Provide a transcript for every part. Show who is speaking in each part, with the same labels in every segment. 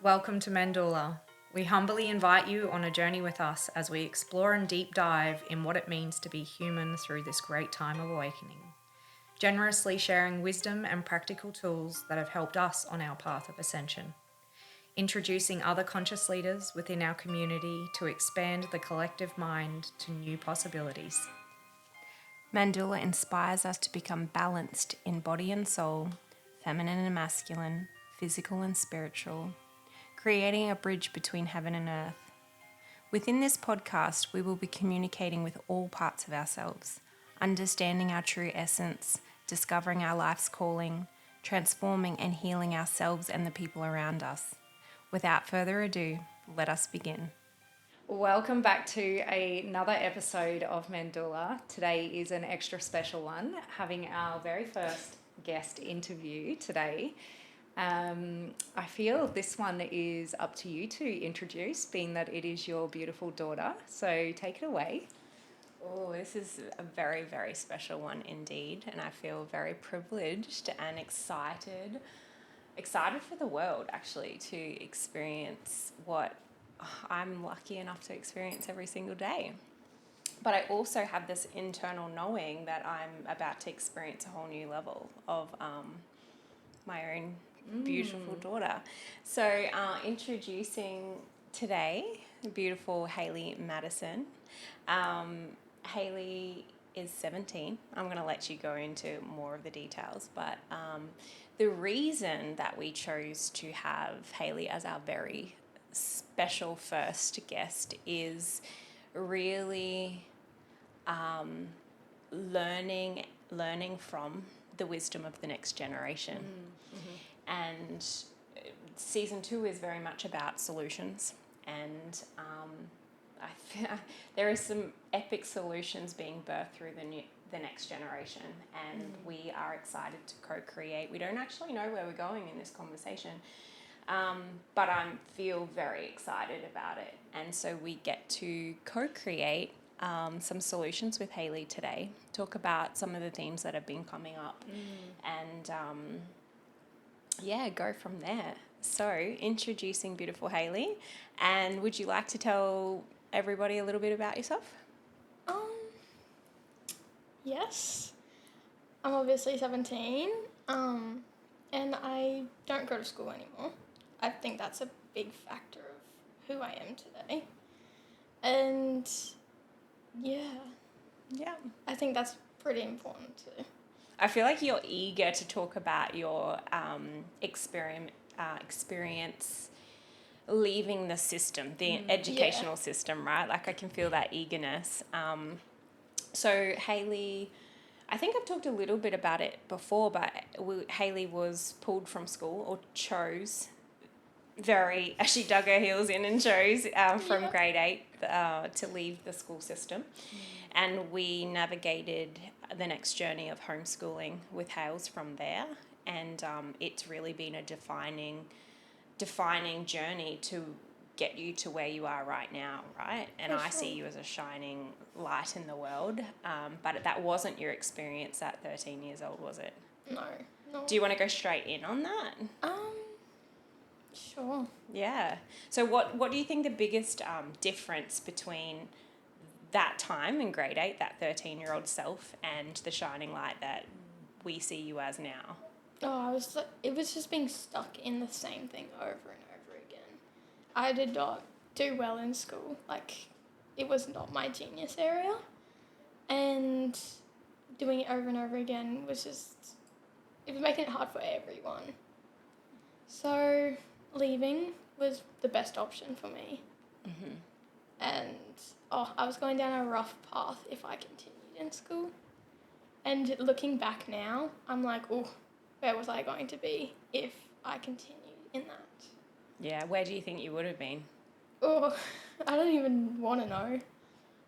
Speaker 1: Welcome to Mandula. We humbly invite you on a journey with us as we explore and deep dive in what it means to be human through this great time of awakening, generously sharing wisdom and practical tools that have helped us on our path of ascension, introducing other conscious leaders within our community to expand the collective mind to new possibilities.
Speaker 2: Mandula inspires us to become balanced in body and soul, feminine and masculine, physical and spiritual, creating a bridge between heaven and earth. Within this podcast, we will be communicating with all parts of ourselves, understanding our true essence, discovering our life's calling, transforming and healing ourselves and the people around us. Without further ado, let us begin.
Speaker 1: Welcome back to another episode of Mandula. Today is an extra special one, having our very first guest interview today. I feel this one is up to you to introduce, being that it is your beautiful daughter. So take it away.
Speaker 2: Oh, this is a very, very special one indeed, and I feel very privileged and excited for the world actually to experience what I'm lucky enough to experience every single day. But I also have this internal knowing that I'm about to experience a whole new level of my own beautiful daughter. So introducing today the beautiful Haylee Madison. Haylee is 17. I'm going to let you go into more of the details, but the reason that we chose to have Haylee as our very special first guest is really learning from the wisdom of the next generation. And season 2 is very much about solutions, and there is some epic solutions being birthed through the next generation, and we are excited to co-create. We don't actually know where we're going in this conversation, but I feel very excited about it, and so we get to co-create some solutions with Haylee today, talk about some of the themes that have been coming up, and go from there. So, introducing beautiful Haylee, and would you like to tell everybody a little bit about yourself?
Speaker 3: Yes. I'm obviously 17, and I don't go to school anymore. I think that's a big factor of who I am today. And yeah, I think that's pretty important too.
Speaker 2: I feel like you're eager to talk about your experience leaving the system, the educational system, right? Like I can feel that eagerness. So Haylee, I think I've talked a little bit about it before, but Haylee was pulled from school, or she dug her heels in and chose from grade 8 to leave the school system. And we navigated the next journey of homeschooling with Hales from there. And it's really been a defining journey to get you to where you are right now, right? And I see you as a shining light in the world. But that wasn't your experience at 13 years old, was it?
Speaker 3: No.
Speaker 2: Do you want to go straight in on that?
Speaker 3: Sure.
Speaker 2: Yeah. So what do you think the biggest difference between that time in grade 8, that 13-year-old self, and the shining light that we see you as now?
Speaker 3: It was just being stuck in the same thing over and over again. I did not do well in school. Like, it was not my genius area. And doing it over and over again it was making it hard for everyone. So leaving was the best option for me. And I was going down a rough path if I continued in school. And looking back now, I'm like, where was I going to be if I continued in that?
Speaker 2: Yeah, where do you think you would have been?
Speaker 3: I don't even want to know.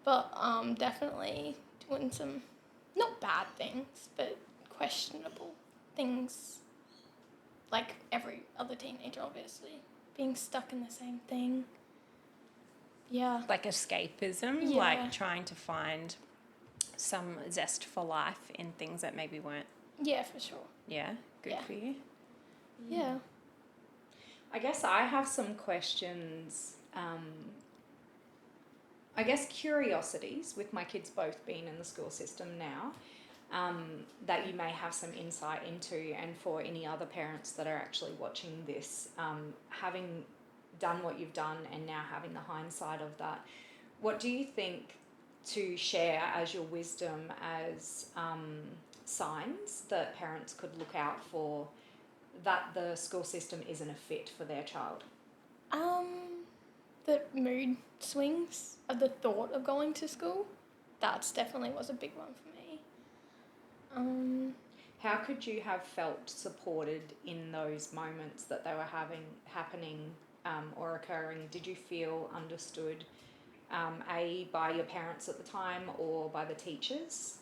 Speaker 3: But definitely doing some, not bad things, but questionable things. Like every other teenager, obviously. Being stuck in the same thing. Yeah.
Speaker 2: Like escapism,
Speaker 3: Yeah.
Speaker 2: like trying to find some zest for life in things that maybe weren't.
Speaker 3: Yeah, for sure.
Speaker 2: Yeah, good for you.
Speaker 3: Yeah.
Speaker 1: I guess I have some questions, I guess curiosities, with my kids both being in the school system now, that you may have some insight into, and for any other parents that are actually watching this, having done what you've done and now having the hindsight of that, what do you think to share as your wisdom, as signs that parents could look out for that the school system isn't a fit for their child?
Speaker 3: The mood swings of the thought of going to school, that's definitely was a big one for me.
Speaker 1: How could you have felt supported in those moments that they were happening or occurring? Did you feel understood, by your parents at the time or by the teachers?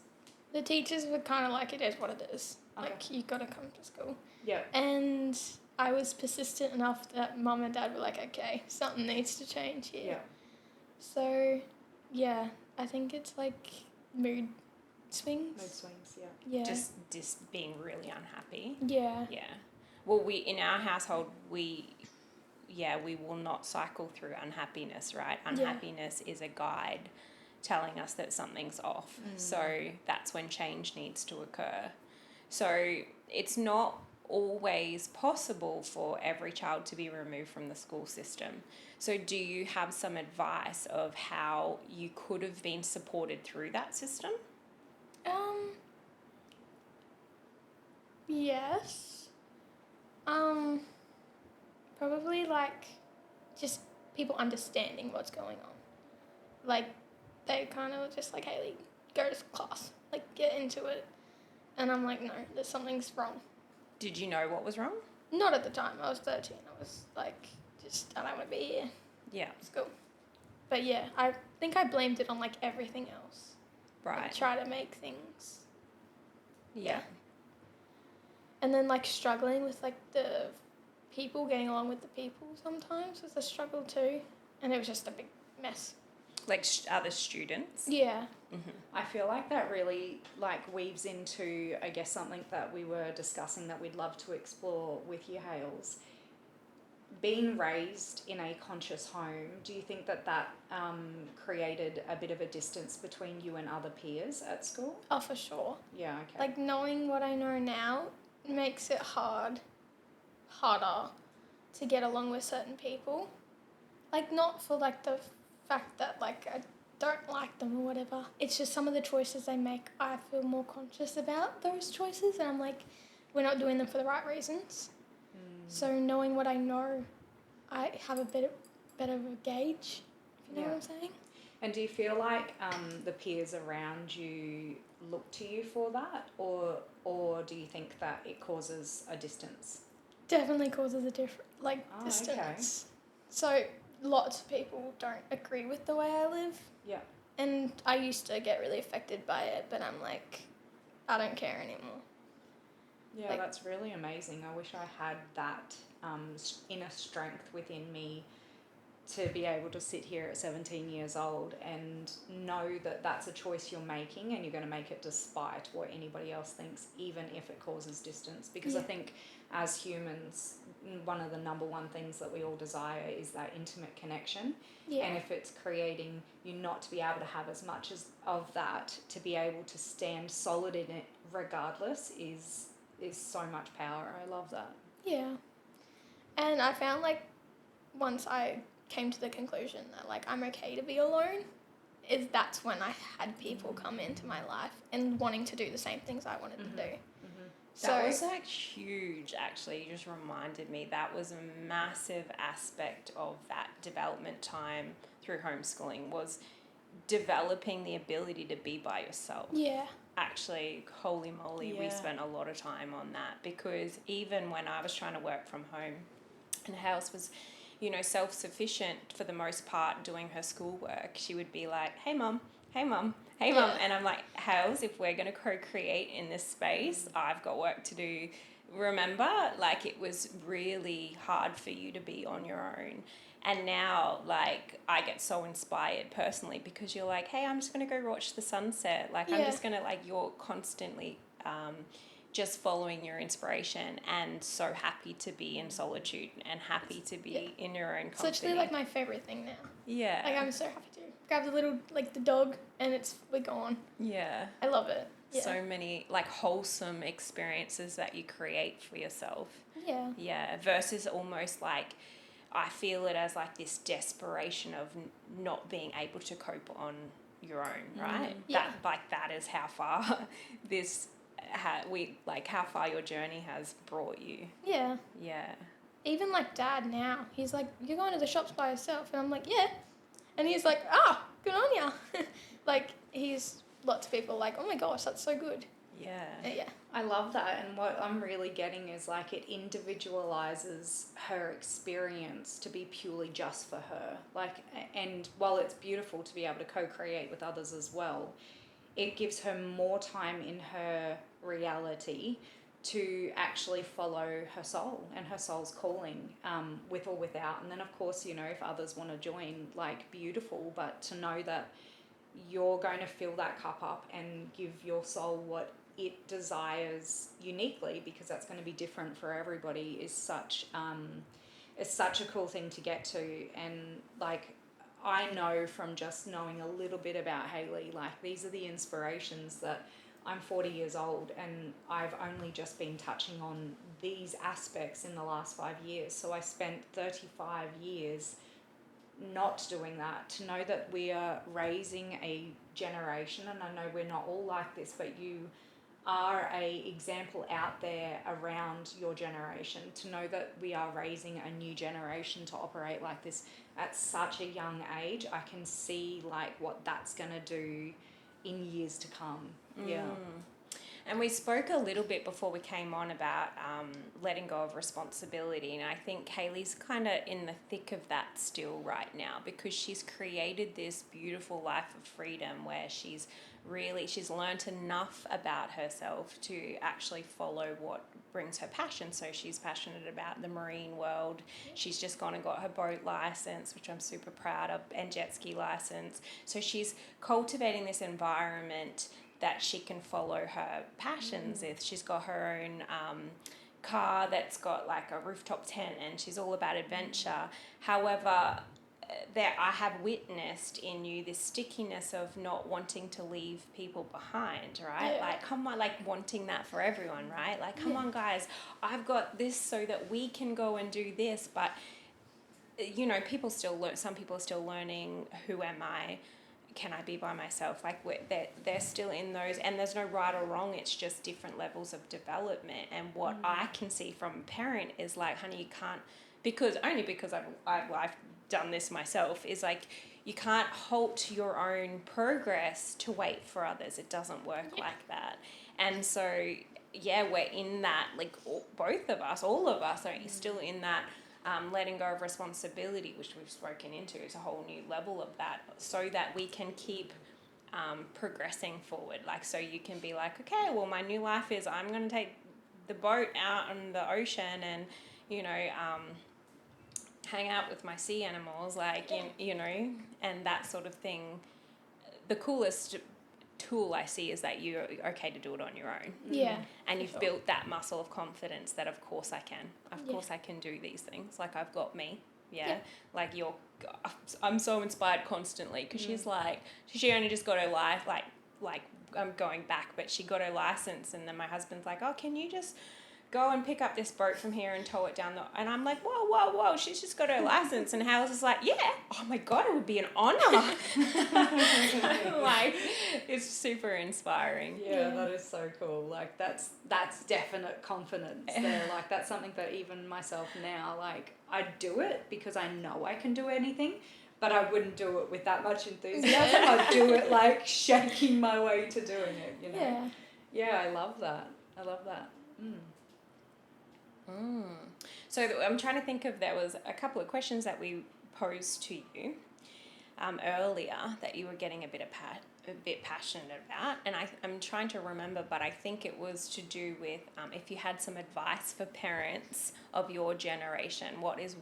Speaker 3: The teachers were kind of like, it is what it is.
Speaker 1: Okay.
Speaker 3: Like, you got to come to school.
Speaker 1: Yeah.
Speaker 3: And I was persistent enough that mum and dad were like, okay, something needs to change here.
Speaker 1: Yeah.
Speaker 3: So, yeah, I think it's like mood swings.
Speaker 1: Mood swings, yeah.
Speaker 3: Yeah.
Speaker 2: Just being really unhappy.
Speaker 3: Yeah.
Speaker 2: Yeah. Well, we in our household we will not cycle through unhappiness, right? Unhappiness is a guide telling us that something's off. So that's when change needs to occur. So it's not always possible for every child to be removed from the school system. So do you have some advice of how you could have been supported through that system?
Speaker 3: Yes. Probably like just people understanding what's going on. Like, they kind of just like, Haylee, go to class. Like, get into it. And I'm like, no, there's something's wrong.
Speaker 2: Did you know what was wrong?
Speaker 3: Not at the time. I was 13. I was like, I don't want to be here.
Speaker 2: Yeah.
Speaker 3: School. But yeah, I think I blamed it on like everything else.
Speaker 2: Right.
Speaker 3: And try to make things.
Speaker 2: Yeah.
Speaker 3: And then like struggling with like the people, getting along with the people sometimes was a struggle too. And it was just a big mess.
Speaker 2: Like other students?
Speaker 3: Yeah.
Speaker 2: Mm-hmm.
Speaker 1: I feel like that really like weaves into, I guess, something that we were discussing that we'd love to explore with you, Hales. Being raised in a conscious home, do you think that created a bit of a distance between you and other peers at school?
Speaker 3: Oh, for sure.
Speaker 1: Yeah, okay.
Speaker 3: Like, knowing what I know now makes it harder to get along with certain people. Like, not for like the fact that like I don't like them or whatever. It's just some of the choices they make, I feel more conscious about those choices, and I'm like, we're not doing them for the right reasons. So knowing what I know, I have a bit better of a gauge, if you know what I'm saying.
Speaker 1: And do you feel like the peers around you look to you for that, or do you think that it causes a distance?
Speaker 3: Definitely causes a distance.
Speaker 1: Okay.
Speaker 3: So lots of people don't agree with the way I live.
Speaker 1: Yeah.
Speaker 3: And I used to get really affected by it, but I'm like, I don't care anymore.
Speaker 1: Yeah, that's really amazing. I wish I had that inner strength within me to be able to sit here at 17 years old and know that that's a choice you're making, and you're going to make it despite what anybody else thinks, even if it causes distance. Because I think as humans, one of the number one things that we all desire is that intimate connection.
Speaker 3: Yeah.
Speaker 1: And if it's creating you not to be able to have as much of that, to be able to stand solid in it regardless is so much power. I love that.
Speaker 3: Yeah. And I found like once I came to the conclusion that like I'm okay to be alone, that's when I had people come into my life and wanting to do the same things I wanted to do.
Speaker 2: That was like huge, actually. You just reminded me that was a massive aspect of that development time through homeschooling, was developing the ability to be by yourself.
Speaker 3: Yeah.
Speaker 2: Actually, holy moly, we spent a lot of time on that, because even when I was trying to work from home and House was, self-sufficient for the most part doing her schoolwork, she would be like, hey mum, and I'm like, Hales, if we're going to co-create in this space, I've got work to do. Remember, like, it was really hard for you to be on your own. And now, like, I get so inspired personally because you're like, hey, I'm just going to go watch the sunset. Like, I'm just going to, like, you're constantly just following your inspiration and so happy to be in solitude and happy to be in your own company.
Speaker 3: It's literally like my favourite thing now.
Speaker 2: Yeah.
Speaker 3: Like I'm so happy to grab the little, like the dog and we're gone.
Speaker 2: Yeah.
Speaker 3: I love it. Yeah.
Speaker 2: So many like wholesome experiences that you create for yourself.
Speaker 3: Yeah.
Speaker 2: Yeah. Versus almost like, I feel it as like this desperation of not being able to cope on your own, right?
Speaker 3: Yeah.
Speaker 2: That is how far how far your journey has brought you.
Speaker 3: Yeah.
Speaker 2: Yeah.
Speaker 3: Even like Dad now, he's like, you're going to the shops by yourself, and I'm like, yeah, and he's like, good on ya. Like lots of people are like, oh my gosh, that's so good.
Speaker 2: Yeah.
Speaker 3: Yeah.
Speaker 1: I love that, and what I'm really getting is like it individualizes her experience to be purely just for her. Like, and while it's beautiful to be able to co-create with others as well, it gives her more time in her reality to actually follow her soul and her soul's calling, with or without. And then of course, you know, if others want to join, like, beautiful, but to know that you're going to fill that cup up and give your soul what it desires uniquely, because that's going to be different for everybody, is such a cool thing to get to. And like, I know from just knowing a little bit about Haylee, like, these are the inspirations that I'm 40 years old and I've only just been touching on these aspects in the last 5 years. So I spent 35 years not doing that, to know that we are raising a generation. And I know we're not all like this, but you are a example out there around your generation, to know that we are raising a new generation to operate like this at such a young age. I can see like what that's going to do in years to come. Yeah.
Speaker 2: And we spoke a little bit before we came on about letting go of responsibility, and I think Haylee's kind of in the thick of that still right now, because she's created this beautiful life of freedom where she's learnt enough about herself to actually follow what brings her passion. So she's passionate about the marine world. She's just gone and got her boat license, which I'm super proud of, and jet ski license. So she's cultivating this environment that she can follow her passions with. She's got her own car that's got like a rooftop tent, and she's all about adventure. However, I have witnessed in you this stickiness of not wanting to leave people behind, right?
Speaker 3: Yeah.
Speaker 2: Like, come on, like wanting that for everyone, right? Like, come on, guys, I've got this so that we can go and do this. But, you know, some people are still learning, who am I? Can I be by myself? Like, they're still in those, and there's no right or wrong. It's just different levels of development. And what I can see from a parent is like, honey, you can't, because I've done this myself, is like, you can't halt your own progress to wait for others. It doesn't work like that. And so, yeah, we're in that, like, both of us, all of us are still in that letting go of responsibility, which we've spoken into, is a whole new level of that, so that we can keep progressing forward. Like, so you can be like, okay, well, my new life is I'm going to take the boat out on the ocean and, you know, hang out with my sea animals, like, you know, and that sort of thing. The coolest tool I see is that you're okay to do it on your own.
Speaker 3: Yeah.
Speaker 2: And you've built that muscle of confidence that, of course I can. Of course I can do these things. Like, I've got me. Yeah. Like, I'm so inspired constantly, because she's like, she only just got her life, like I'm going back, but she got her license, and then my husband's like, oh, can you just go and pick up this boat from here and tow it down and I'm like, whoa, she's just got her license. And Hal's is like, yeah, oh my God, it would be an honor. Like, it's super inspiring.
Speaker 1: Yeah, that is so cool. Like, that's definite confidence there. Like, that's something that even myself now, like, I do it because I know I can do anything, but I wouldn't do it with that much enthusiasm. I'd do it like shaking my way to doing it, you know? Yeah, I love that.
Speaker 2: So I'm trying to think of, there was a couple of questions that we posed to you earlier that you were getting a bit passionate about, and I'm trying to remember, but I think it was to do with if you had some advice for parents of your generation. What is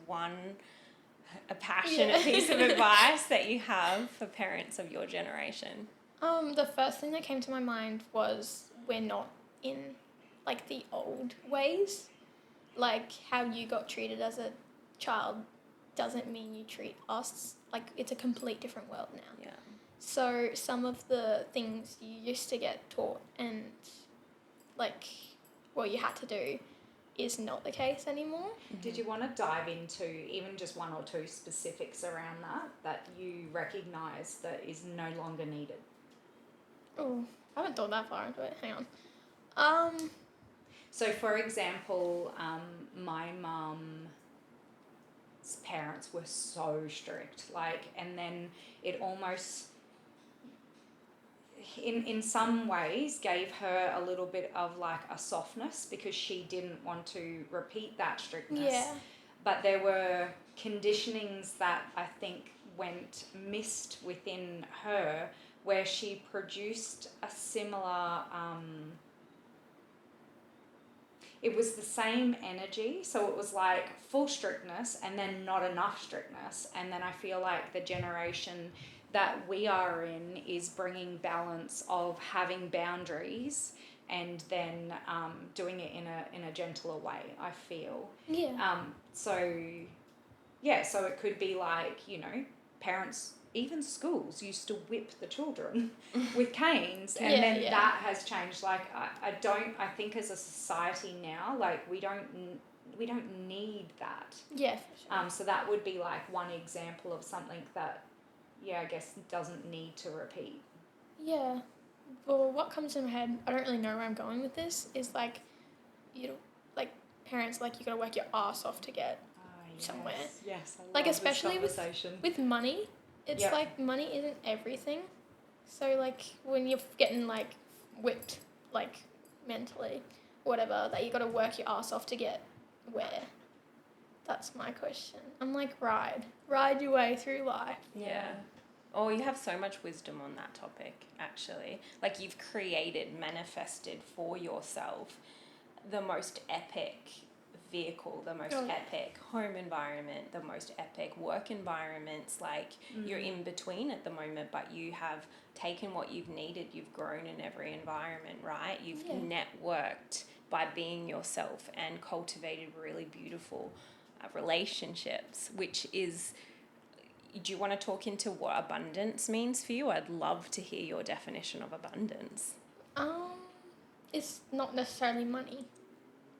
Speaker 2: a passionate piece of advice that you have for parents of your generation?
Speaker 3: The first thing that came to my mind was, we're not in like the old ways, like how you got treated as a child doesn't mean you treat us, like it's a complete different world now.
Speaker 2: Yeah.
Speaker 3: So some of the things you used to get taught and like what you had to do is not the case anymore.
Speaker 1: Did you want to dive into even just one or two specifics around that you recognise that is no longer needed?
Speaker 3: Oh, I haven't thought that far into it. Hang on.
Speaker 1: So, for example, my mum's parents were so strict, and then it almost, in some ways, gave her a little bit of like a softness because she didn't want to repeat that strictness.
Speaker 3: Yeah.
Speaker 1: But there were conditionings that I think went missed within her where she produced a similar, it was the same energy, so it was like full strictness and then not enough strictness. And then I feel like the generation that we are in is bringing balance of having boundaries and then doing it in a gentler way, I feel.
Speaker 3: Yeah.
Speaker 1: So it could be like, parents, even schools used to whip the children with canes, and then that has changed. Like I think as a society now, like we don't need that.
Speaker 3: Yeah, for sure.
Speaker 1: So that would be like one example of something that, I guess doesn't need to repeat.
Speaker 3: Yeah. Well, what comes in my head, I don't really know where I'm going with this, is like, like parents, like you gotta work your ass off to get somewhere.
Speaker 1: Yes, I love
Speaker 3: like
Speaker 1: this
Speaker 3: especially
Speaker 1: conversation.
Speaker 3: with money, it's like money isn't everything. So like when you're getting like whipped, like mentally, whatever, that you gotta work your ass off to get where. That's my question. I'm like, ride your way through life.
Speaker 2: Yeah. Oh, you have so much wisdom on that topic, actually. Like, you've manifested for yourself the most epic vehicle, the most epic home environment, the most epic work environments. Like, you're in between at the moment, but you have taken what you've needed. You've grown in every environment, right? You've networked by being yourself and cultivated really beautiful relationships, which is... Do you want to talk into what abundance means for you? I'd love to hear your definition of abundance.
Speaker 3: It's not necessarily money.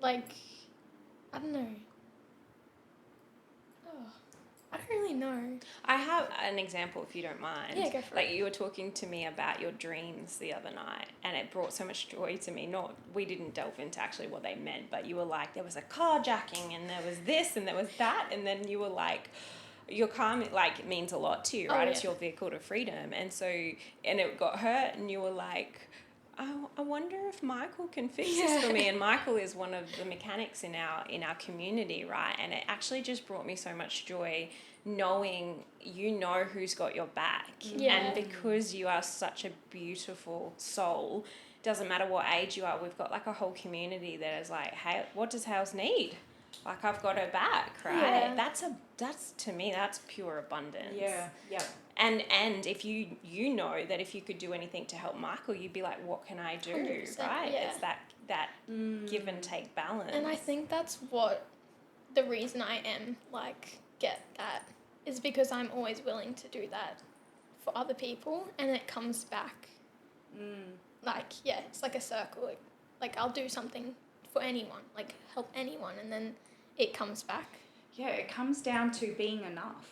Speaker 3: Like, I don't know. Oh, I don't really know.
Speaker 2: I have an example, if you don't mind.
Speaker 3: Yeah, go for
Speaker 2: it. Like, you were talking to me about your dreams the other night, and it brought so much joy to me. We didn't delve into actually what they meant, but you were like, there was a carjacking, and there was this, and there was that, and then you were like... Your car, like, means a lot to you, right? Yeah. It's your vehicle to freedom. And so, and it got hurt, and you were like, oh, I wonder if Michael can fix this for me. And Michael is one of the mechanics in our community, right? And it actually just brought me so much joy knowing who's got your back.
Speaker 3: Yeah.
Speaker 2: And because you are such a beautiful soul, doesn't matter what age you are, we've got like a whole community that is like, hey, what does Hales need? Like, I've got her back, right?
Speaker 3: Yeah.
Speaker 2: That's to me, that's pure abundance.
Speaker 1: Yeah.
Speaker 2: And if you know that if you could do anything to help Michael, you'd be like, what can I do, right?
Speaker 3: Yeah.
Speaker 2: It's that give and take balance.
Speaker 3: And I think that's what the reason I am like get that is because I'm always willing to do that for other people, and it comes back. Like, it's like a circle. Like I'll do something for anyone, like help anyone, and then it comes back.
Speaker 1: Yeah, it comes down to being enough.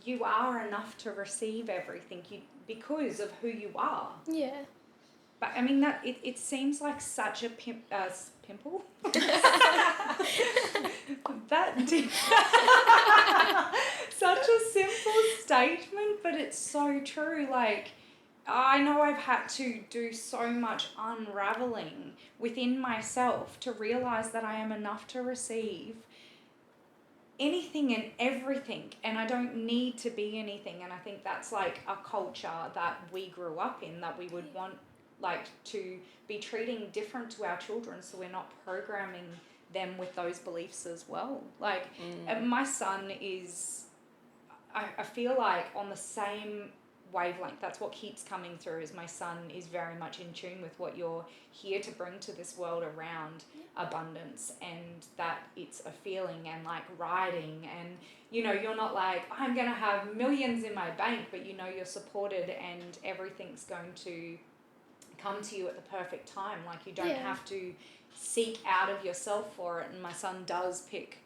Speaker 1: You are enough to receive everything because of who you are.
Speaker 3: Yeah.
Speaker 1: But I mean that it seems like such a pimple. Such a simple statement, but it's so true. Like, I know I've had to do so much unraveling within myself to realize that I am enough to receive anything and everything, and I don't need to be anything. And I think that's like a culture that we grew up in, that we would want like to be treating different to our children, so we're not programming them with those beliefs as well. Like my son is, I feel like on the same wavelength. That's what keeps coming through, is my son is very much in tune with what you're here to bring to this world around abundance, and that it's a feeling, and like riding, and you know, you're not like, I'm going to have millions in my bank, but you know you're supported and everything's going to come to you at the perfect time. Like you don't have to seek out of yourself for it. And my son does pick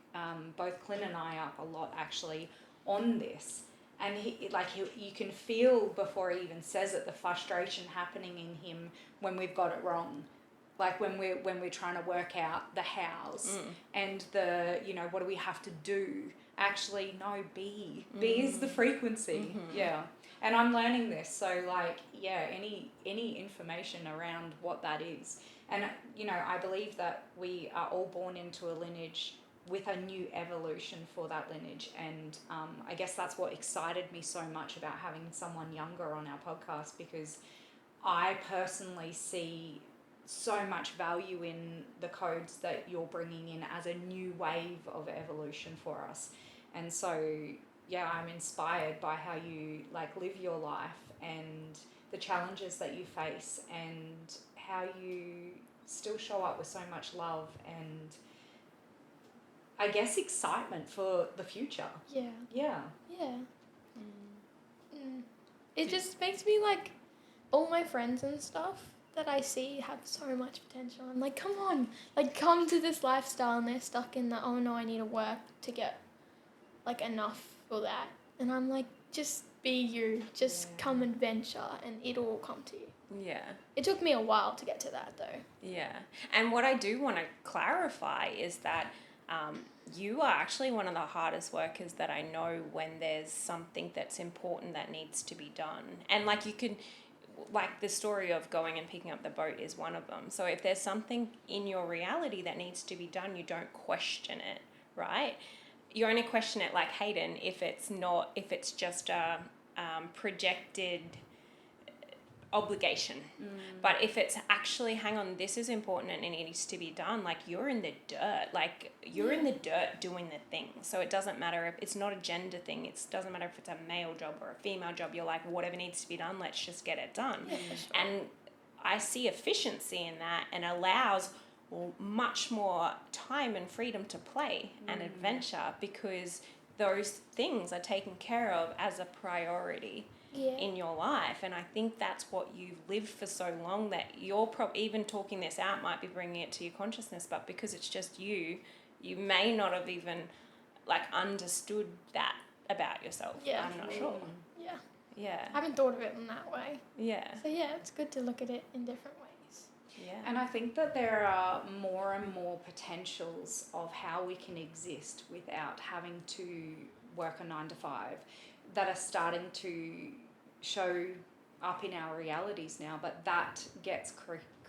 Speaker 1: both Clint and I up a lot actually on this. And you can feel before he even says it, the frustration happening in him when we've got it wrong. Like when we're trying to work out the hows and the, you know, what do we have to do? Actually, no, be is the frequency. Yeah. And I'm learning this. So like, yeah, any information around what that is. And, you know, I believe that we are all born into a lineage with a new evolution for that lineage. And I guess that's what excited me so much about having someone younger on our podcast, because I personally see so much value in the codes that you're bringing in as a new wave of evolution for us. And so, yeah, I'm inspired by how you like live your life and the challenges that you face and how you still show up with so much love and I guess excitement for the future.
Speaker 3: Yeah.
Speaker 1: Yeah.
Speaker 3: Yeah. It just makes me like, all my friends and stuff that I see have so much potential. I'm like, come on, like come to this lifestyle, and they're stuck in the, oh no, I need to work to get like enough for that. And I'm like, just be you, just come adventure and it'll all come to you.
Speaker 2: Yeah.
Speaker 3: It took me a while to get to that though.
Speaker 2: Yeah. And what I do want to clarify is that you are actually one of the hardest workers that I know when there's something that's important that needs to be done. And like you can, like the story of going and picking up the boat is one of them. So if there's something in your reality that needs to be done, you don't question it, right? You only question it like Hayden if it's just a projected obligation. But if it's actually, hang on, this is important and it needs to be done, like you're in the dirt, like you're in the dirt doing the thing. So it doesn't matter if it's not a gender thing, it doesn't matter if it's a male job or a female job, you're like, whatever needs to be done, let's just get it done.
Speaker 3: Yeah, for sure.
Speaker 2: And I see efficiency in that, and allows much more time and freedom to play and adventure, because those things are taken care of as a priority in your life. And I think that's what you've lived for so long, that you're even talking this out might be bringing it to your consciousness, but because it's just you may not have even like understood that about yourself. I'm not sure. Yeah.
Speaker 3: I haven't thought of it in that way.
Speaker 2: Yeah.
Speaker 3: So yeah, it's good to look at it in different ways.
Speaker 2: Yeah.
Speaker 1: And I think that there are more and more potentials of how we can exist without having to work a 9 to 5 that are starting to show up in our realities now. But that gets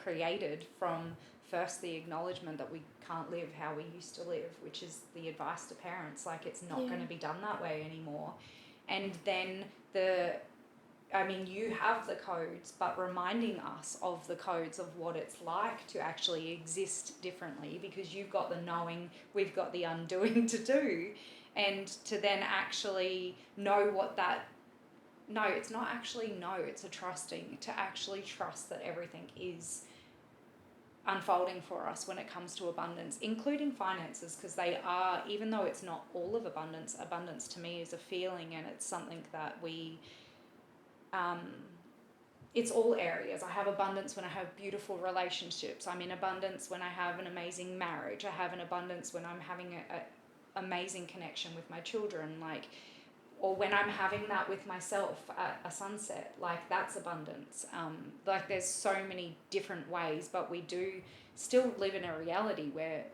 Speaker 1: created from first the acknowledgement that we can't live how we used to live, which is the advice to parents, like it's not going to be done that way anymore. And then you have the codes, but reminding us of the codes of what it's like to actually exist differently, because you've got the knowing, we've got the undoing to do, and to then actually know what that, no, it's not actually no, it's a trusting, to actually trust that everything is unfolding for us when it comes to abundance, including finances, because they are, even though it's not all of abundance to me is a feeling, and it's something that we, it's all areas. I have abundance when I have beautiful relationships. I'm in abundance when I have an amazing marriage. I have an abundance when I'm having a amazing connection with my children, like, or when I'm having that with myself at a sunset, like that's abundance. Like there's so many different ways, but we do still live in a reality where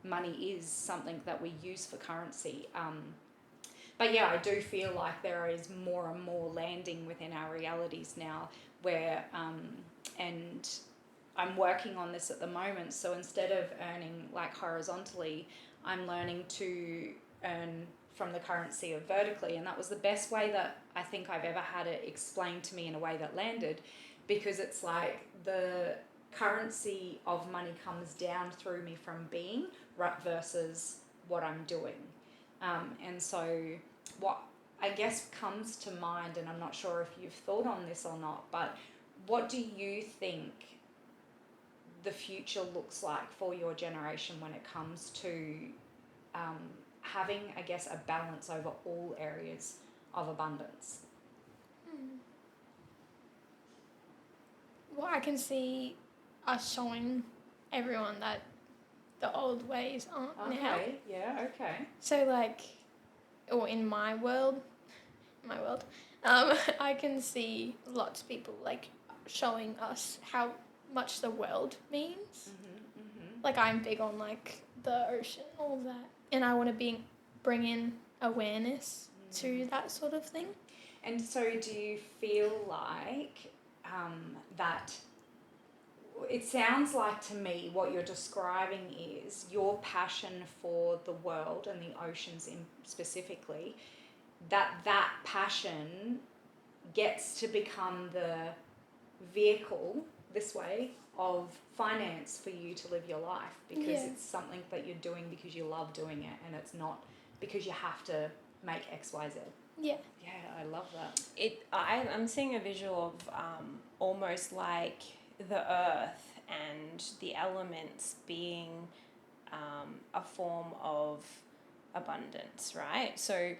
Speaker 1: money is something that we use for currency. But yeah, I do feel like there is more and more landing within our realities now where, and I'm working on this at the moment. So instead of earning like horizontally, I'm learning to earn from the currency of vertically. And that was the best way that I think I've ever had it explained to me in a way that landed, because it's like the currency of money comes down through me from being versus what I'm doing. And so what I guess comes to mind, and I'm not sure if you've thought on this or not, but what do you think the future looks like for your generation when it comes to having, I guess, a balance over all areas of abundance?
Speaker 3: Well, I can see us showing everyone that the old ways aren't now.
Speaker 1: Okay, yeah, okay.
Speaker 3: So like, or in my world, I can see lots of people like showing us how much the world means. Like I'm big on like the ocean, all that, and I want to bring in awareness to that sort of thing.
Speaker 1: And so do you feel like that it sounds like to me what you're describing is your passion for the world and the oceans in specifically, that passion gets to become the vehicle this way of finance for you to live your life, because it's something that you're doing because you love doing it, and it's not because you have to make XYZ.
Speaker 3: Yeah.
Speaker 1: Yeah, I love that.
Speaker 2: I'm seeing a visual of almost like the earth and the elements being a form of abundance, right? So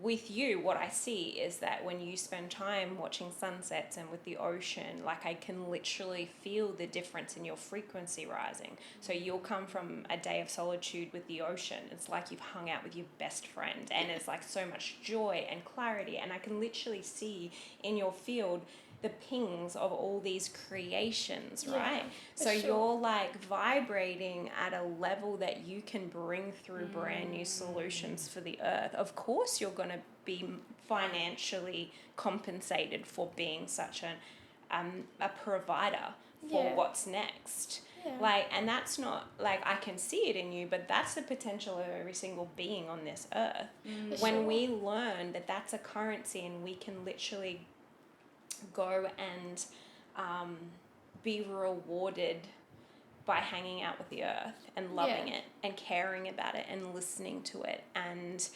Speaker 2: with you, what I see is that when you spend time watching sunsets and with the ocean, like I can literally feel the difference in your frequency rising. So you'll come from a day of solitude with the ocean. It's like you've hung out with your best friend, and it's like so much joy and clarity. And I can literally see in your field the pings of all these creations, right? So you're like vibrating at a level that you can bring through brand new solutions for the earth. Of course, you're going to be financially compensated for being such a provider for what's next. Like, and that's not like I can see it in you, but that's the potential of every single being on this earth. When we learn that that's a currency and we can literally go and be rewarded by hanging out with the earth and loving it and caring about it and listening to it and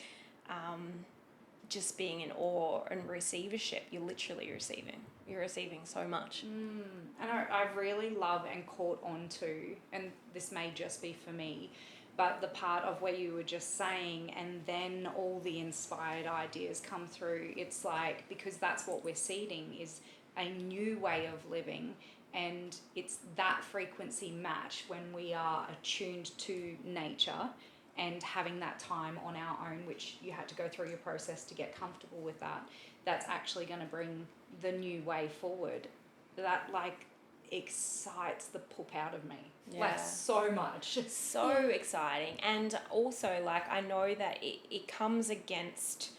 Speaker 2: just being in awe and receivership. You're literally receiving. You're receiving so much.
Speaker 1: And I really love and caught on to, and this may just be for me, but the part of where you were just saying, and then all the inspired ideas come through. It's like, because that's what we're seeding is a new way of living, and it's that frequency match when we are attuned to nature and having that time on our own, which you had to go through your process to get comfortable with that. That's actually going to bring the new way forward. That like excites the poop out of me. Like so much.
Speaker 2: So exciting. And also like I know that it comes against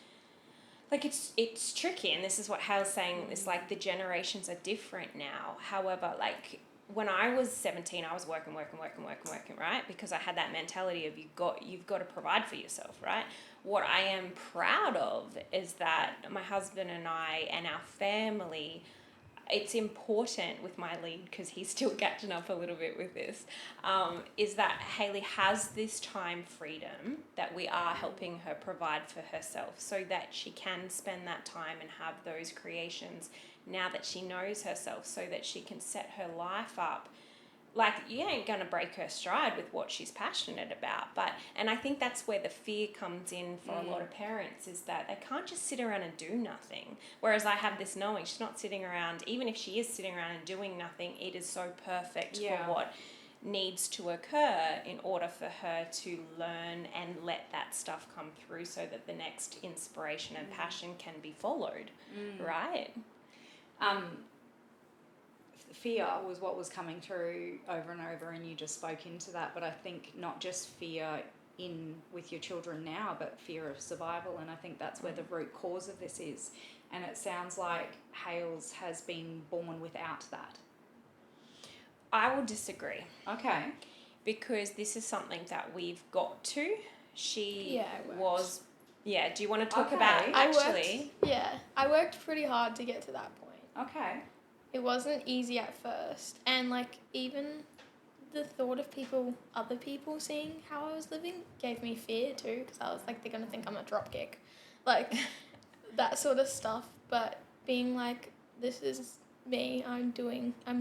Speaker 2: like it's tricky, and this is what Hal's saying, it's like the generations are different now. However, like when I was 17, I was working, right? Because I had that mentality of you've got to provide for yourself, right? What I am proud of is that my husband and I and our family, it's important with my lead, because he's still catching up a little bit with this, is that Haylee has this time freedom that we are helping her provide for herself so that she can spend that time and have those creations now that she knows herself, so that she can set her life up. Like, you ain't going to break her stride with what she's passionate about. And I think that's where the fear comes in for a lot of parents, is that they can't just sit around and do nothing. Whereas I have this knowing she's not sitting around, even if she is sitting around and doing nothing, it is so perfect for what needs to occur in order for her to learn and let that stuff come through, so that the next inspiration and passion can be followed, right?
Speaker 1: Fear was what was coming through over and over, and you just spoke into that. But I think not just fear in with your children now, but fear of survival, and I think that's where the root cause of this is. And it sounds like Hales has been born without that.
Speaker 2: I will disagree.
Speaker 1: Okay.
Speaker 2: Because this is something that we've got to. She was... Yeah, do you want to talk about actually?
Speaker 3: I worked pretty hard to get to that point.
Speaker 1: Okay.
Speaker 3: It wasn't easy at first, and like even the thought of other people seeing how I was living gave me fear too, because I was like, they're gonna think I'm a dropkick. Like that sort of stuff, but being like, this is me, I'm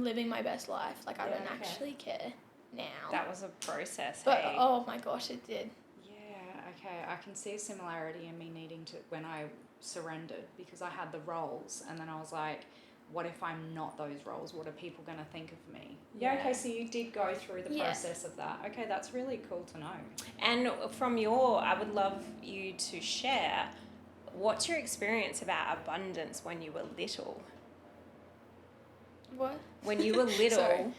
Speaker 3: living my best life. Like, I don't actually care now.
Speaker 2: That was a process,
Speaker 3: But,
Speaker 2: hey?
Speaker 3: oh my gosh, it did.
Speaker 1: Yeah, okay. I can see a similarity in me needing to, when I surrendered, because I had the roles, and then I was like, what if I'm not those roles? What are people going to think of me? Yeah, okay, so you did go through the process of that. Okay, that's really cool to know.
Speaker 2: And I would love you to share, what's your experience about abundance when you were little?
Speaker 3: What?
Speaker 2: When you were little,
Speaker 3: Sorry.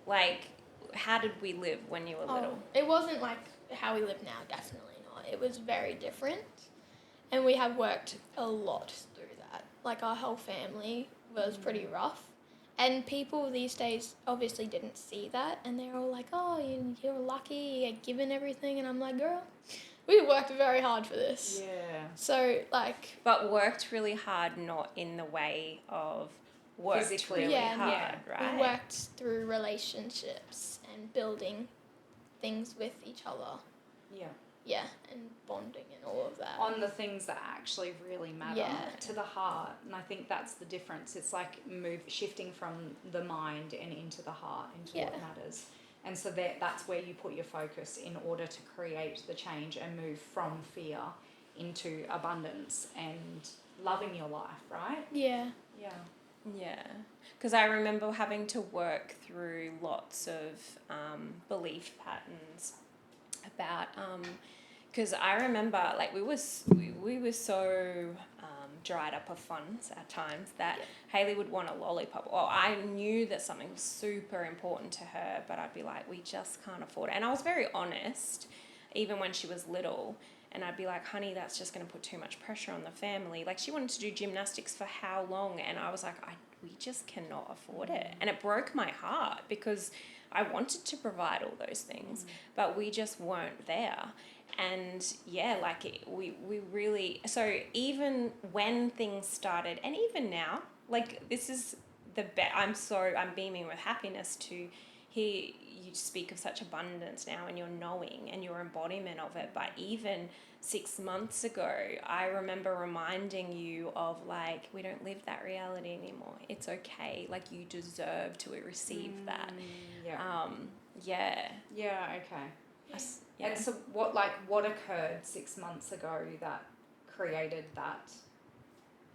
Speaker 2: like, how did we live when you were little?
Speaker 3: It wasn't like how we live now, definitely not. It was very different. And we have worked a lot through that. Like, our whole family was pretty rough. And people these days obviously didn't see that. And they're all like, oh, you're lucky, you get given everything. And I'm like, girl, we worked very hard for this.
Speaker 1: Yeah.
Speaker 3: So, like...
Speaker 2: But worked really hard, not in the way of worked
Speaker 1: Physically.
Speaker 2: really hard, right?
Speaker 3: We worked through relationships and building things with each other.
Speaker 1: Yeah.
Speaker 3: Yeah, and bonding and all of that.
Speaker 1: On the things that actually really matter to the heart. And I think that's the difference. It's like shifting from the mind and into the heart, into what matters. And so that's where you put your focus in order to create the change and move from fear into abundance and loving your life, right?
Speaker 3: Yeah.
Speaker 1: Yeah.
Speaker 2: Yeah, because I remember having to work through lots of belief patterns about, because I remember, like, we were so dried up of funds at times that Haylee would want a lollipop. Well, I knew that something was super important to her, but I'd be like, we just can't afford it. And I was very honest, even when she was little. And I'd be like, honey, that's just going to put too much pressure on the family. Like, she wanted to do gymnastics for how long? And I was like, we just cannot afford it. And it broke my heart because I wanted to provide all those things, but we just weren't there. And yeah, like we really, so even when things started, and even now, like, this is I'm beaming with happiness to hear you speak of such abundance now, and your knowing and your embodiment of it. But even 6 months ago, I remember reminding you of, like, we don't live that reality anymore. It's okay. Like, you deserve to receive that.
Speaker 1: Yeah. Yeah, okay.
Speaker 2: Yeah.
Speaker 1: And so what occurred 6 months ago that created that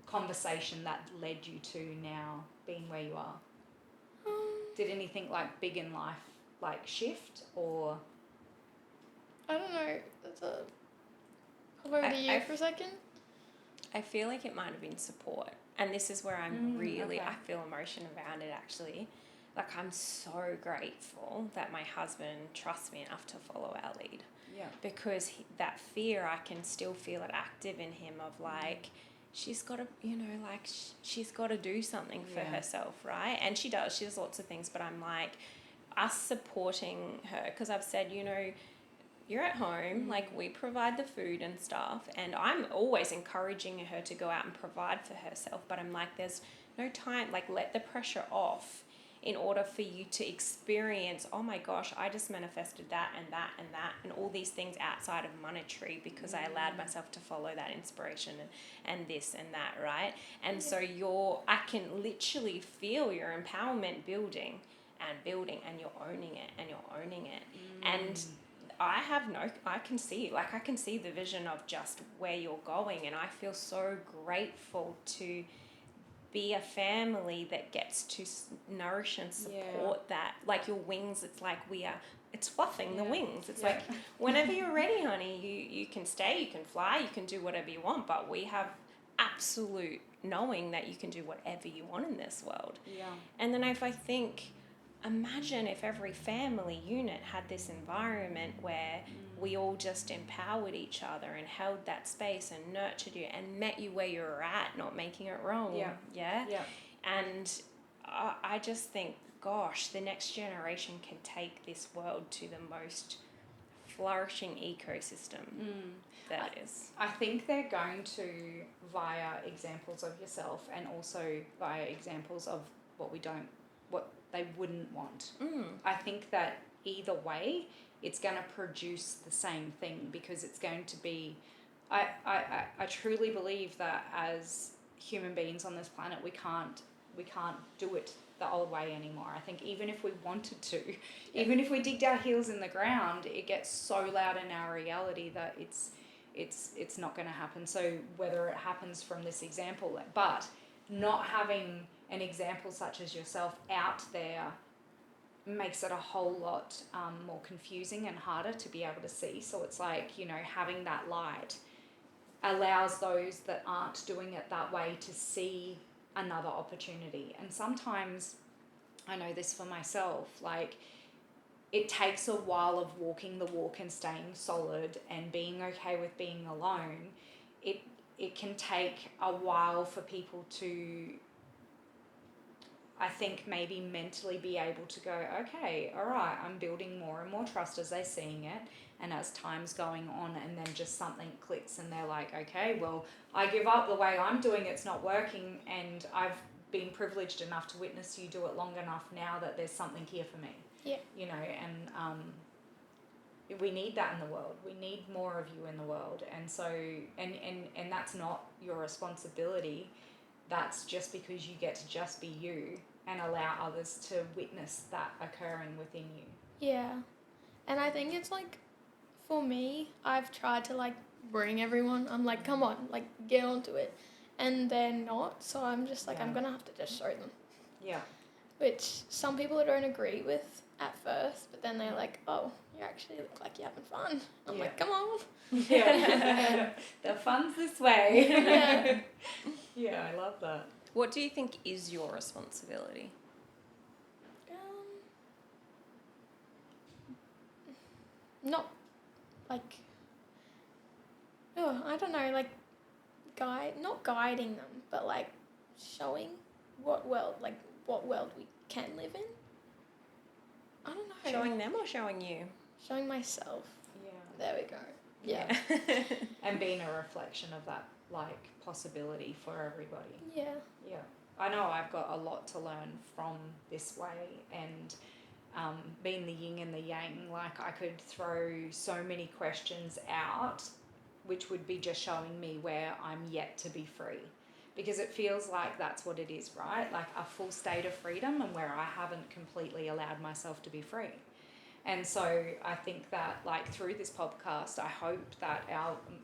Speaker 1: conversation that led you to now being where you are? Did anything, like, big in life, like, shift, or?
Speaker 3: I don't know. I'll over to you for a second.
Speaker 2: I feel like it might have been support. And this is where I feel emotion around it, actually. Like, I'm so grateful that my husband trusts me enough to follow our lead.
Speaker 1: Yeah.
Speaker 2: Because that fear, I can still feel it active in him of, like, she's got to, she's got to do something for herself, right? And she does. She does lots of things. But I'm like, us supporting her, because I've said, you're at home, like, we provide the food and stuff, and I'm always encouraging her to go out and provide for herself, but I'm like, there's no time, like, let the pressure off in order for you to experience, oh my gosh, I just manifested that and that and that and all these things outside of monetary because I allowed myself to follow that inspiration and this and that, right? And so I can literally feel your empowerment building and you're owning it and you're owning it. And I can see the vision of just where you're going, and I feel so grateful to be a family that gets to nourish and support that. Like, your wings, it's like it's fluffing the wings. It's like, whenever you're ready, honey, you can stay, you can fly, you can do whatever you want, but we have absolute knowing that you can do whatever you want in this world.
Speaker 1: Yeah.
Speaker 2: And then if I think, imagine if every family unit had this environment where we all just empowered each other and held that space and nurtured you and met you where you're at, not making it wrong. Yeah. And I just think, gosh, the next generation can take this world to the most flourishing ecosystem that is.
Speaker 1: I think they're going to, via examples of yourself and also via examples of what they wouldn't want. I think that either way, it's going to produce the same thing, because it's going to be I truly believe that as human beings on this planet, we can't do it the old way anymore. I think even if we wanted to, even if we digged our heels in the ground, it gets so loud in our reality that it's not going to happen. So whether it happens from this example, but not having an example such as yourself out there makes it a whole lot more confusing and harder to be able to see. So it's like, having that light allows those that aren't doing it that way to see another opportunity. And sometimes, I know this for myself, like, it takes a while of walking the walk and staying solid and being okay with being alone. It can take a while for people to, I think, maybe mentally be able to go, okay, all right, I'm building more and more trust as they're seeing it, and as time's going on, and then just something clicks and they're like, okay, well, I give up, the way I'm doing it's not working, and I've been privileged enough to witness you do it long enough now that there's something here for me.
Speaker 3: Yeah.
Speaker 1: And we need that in the world. We need more of you in the world. And so, and that's not your responsibility. That's just because you get to just be you and allow others to witness that occurring within you.
Speaker 3: Yeah. And I think it's like, for me, I've tried to like bring everyone. I'm like, come on, like get onto it. And they're not. So I'm just like, I'm going to have to just show them.
Speaker 1: Yeah.
Speaker 3: Which some people don't agree with at first, but then they're like, oh, you actually look like you're having fun. I'm like, come on.
Speaker 1: Yeah. The fun's this way.
Speaker 3: Yeah.
Speaker 1: Yeah, I love that.
Speaker 2: What do you think is your responsibility?
Speaker 3: Not like, I don't know, like not guiding them, but like showing what world we can live in. I don't know.
Speaker 2: Showing them or showing you?
Speaker 3: Showing myself.
Speaker 1: Yeah.
Speaker 3: There we go. Yeah.
Speaker 1: And being a reflection of that, like, possibility for everybody.
Speaker 3: Yeah.
Speaker 1: Yeah. I know I've got a lot to learn from this way, and being the yin and the yang, like, I could throw so many questions out which would be just showing me where I'm yet to be free, because it feels like that's what it is, right? Like a full state of freedom, and where I haven't completely allowed myself to be free. And so I think that, like, through this podcast, I hope that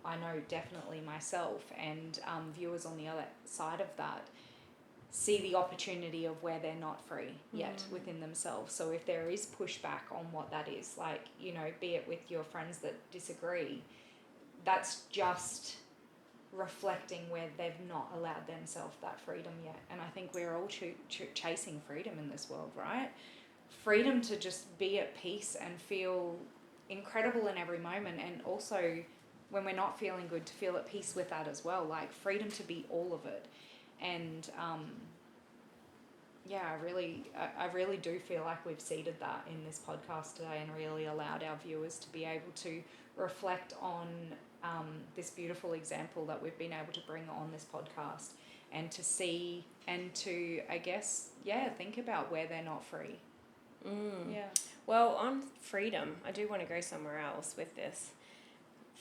Speaker 1: I know definitely myself and viewers on the other side of that see the opportunity of where they're not free yet within themselves. So if there is pushback on what that is, like, be it with your friends that disagree, that's just reflecting where they've not allowed themselves that freedom yet. And I think we're all chasing freedom in this world, right? Freedom to just be at peace and feel incredible in every moment, and also when we're not feeling good, to feel at peace with that as well. Like, freedom to be all of it. And I really do feel like we've seeded that in this podcast today, and really allowed our viewers to be able to reflect on this beautiful example that we've been able to bring on this podcast, and to see and to, I guess, think about where they're not free. Yeah.
Speaker 2: Well, on freedom, I do want to go somewhere else with this.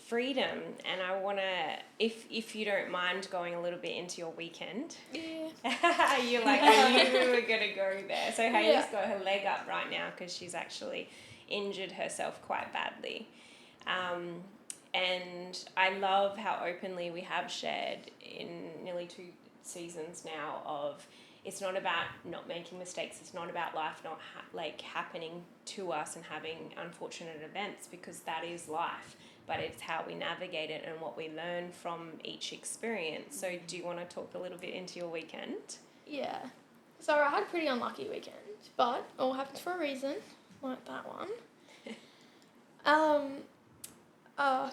Speaker 2: Freedom, and I want to, if you don't mind going a little bit into your weekend.
Speaker 3: Yeah.
Speaker 2: You're like, I knew we were going to go there. So Hayley's got her leg up right now because she's actually injured herself quite badly. And I love how openly we have shared in nearly 2 seasons now of, it's not about not making mistakes. It's not about life not happening to us and having unfortunate events, because that is life. But it's how we navigate it and what we learn from each experience. So do you want to talk a little bit into your weekend?
Speaker 3: Yeah. So I had a pretty unlucky weekend, but all happens for a reason, like that one.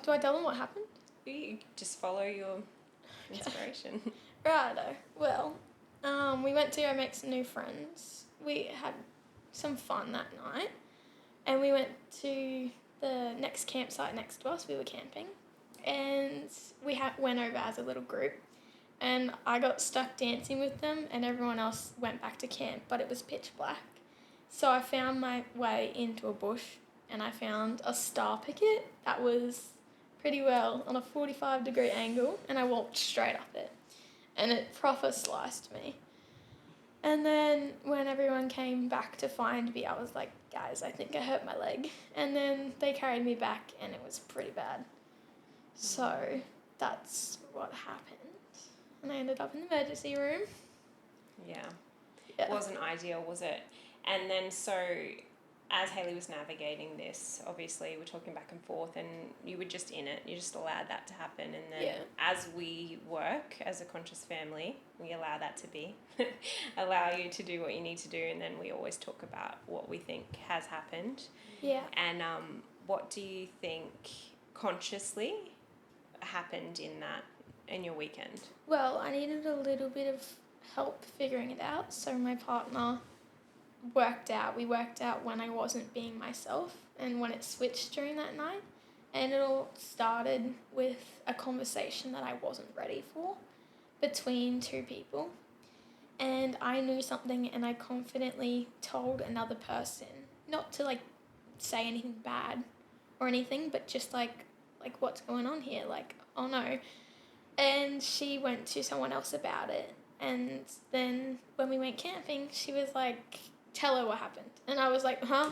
Speaker 3: Do I tell them what happened?
Speaker 2: You just follow your inspiration.
Speaker 3: Righto. Well, we went to go make some new friends. We had some fun that night, and we went to the next campsite next to us. We were camping, and we went over as a little group, and I got stuck dancing with them, and everyone else went back to camp, but it was pitch black. So I found my way into a bush, and I found a star picket that was pretty well on a 45-degree angle, and I walked straight up it, and it proper sliced me. And then when everyone came back to find me, I was like, guys, I think I hurt my leg. And then they carried me back, and it was pretty bad. So that's what happened. And I ended up in the emergency room.
Speaker 2: Yeah.
Speaker 3: Yeah.
Speaker 2: Wasn't ideal, was it? And then so as Haylee was navigating this, obviously we're talking back and forth, and you were just in it. You just allowed that to happen. And then as we work as a conscious family, we allow that to be. Allow you to do what you need to do, and then we always talk about what we think has happened.
Speaker 3: Yeah.
Speaker 2: And what do you think consciously happened in your weekend?
Speaker 3: Well, I needed a little bit of help figuring it out, so my partner we worked out when I wasn't being myself and when it switched during that night, and it all started with a conversation that I wasn't ready for between two people, and I knew something and I confidently told another person, not to like say anything bad or anything, but just like what's going on here, like, oh no. And she went to someone else about it, and then when we went camping, she was like, tell her what happened. And I was like, huh?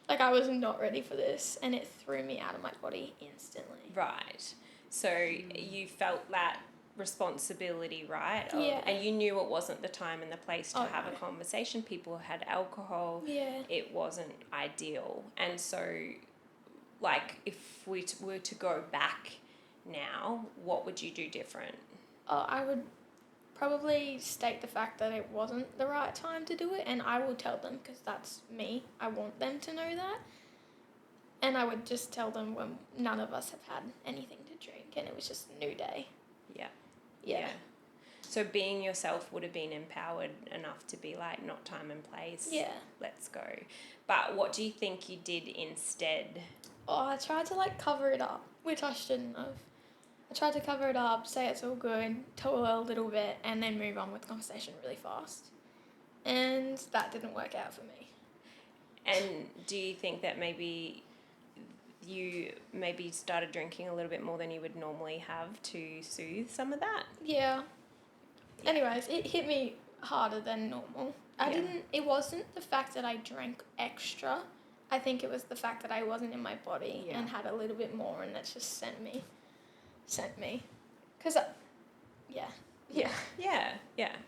Speaker 3: Like, I was not ready for this, and it threw me out of my body instantly.
Speaker 2: Right. So you felt that responsibility, right?
Speaker 3: Yeah.
Speaker 2: And you knew it wasn't the time and the place to have
Speaker 3: no.
Speaker 2: a conversation. People had alcohol.
Speaker 3: Yeah.
Speaker 2: It wasn't ideal. And so, like, if we were to go back now, what would you do different?
Speaker 3: I would probably state the fact that it wasn't the right time to do it, and I will tell them, because that's me. I want them to know that. And I would just tell them when none of us have had anything to drink, and it was just a new day. Yeah.
Speaker 2: So being yourself would have been empowered enough to be like, not time and place.
Speaker 3: Yeah.
Speaker 2: Let's go. But what do you think you did instead?
Speaker 3: I tried to like cover it up, which I shouldn't have. I tried to cover it up, say it's all good, tell her a little bit, and then move on with the conversation really fast. And that didn't work out for me.
Speaker 2: And do you think that maybe you started drinking a little bit more than you would normally have to soothe some of that?
Speaker 3: Yeah. Anyways, it hit me harder than normal. It wasn't the fact that I drank extra. I think it was the fact that I wasn't in my body and had a little bit more, and that just sent me. Because,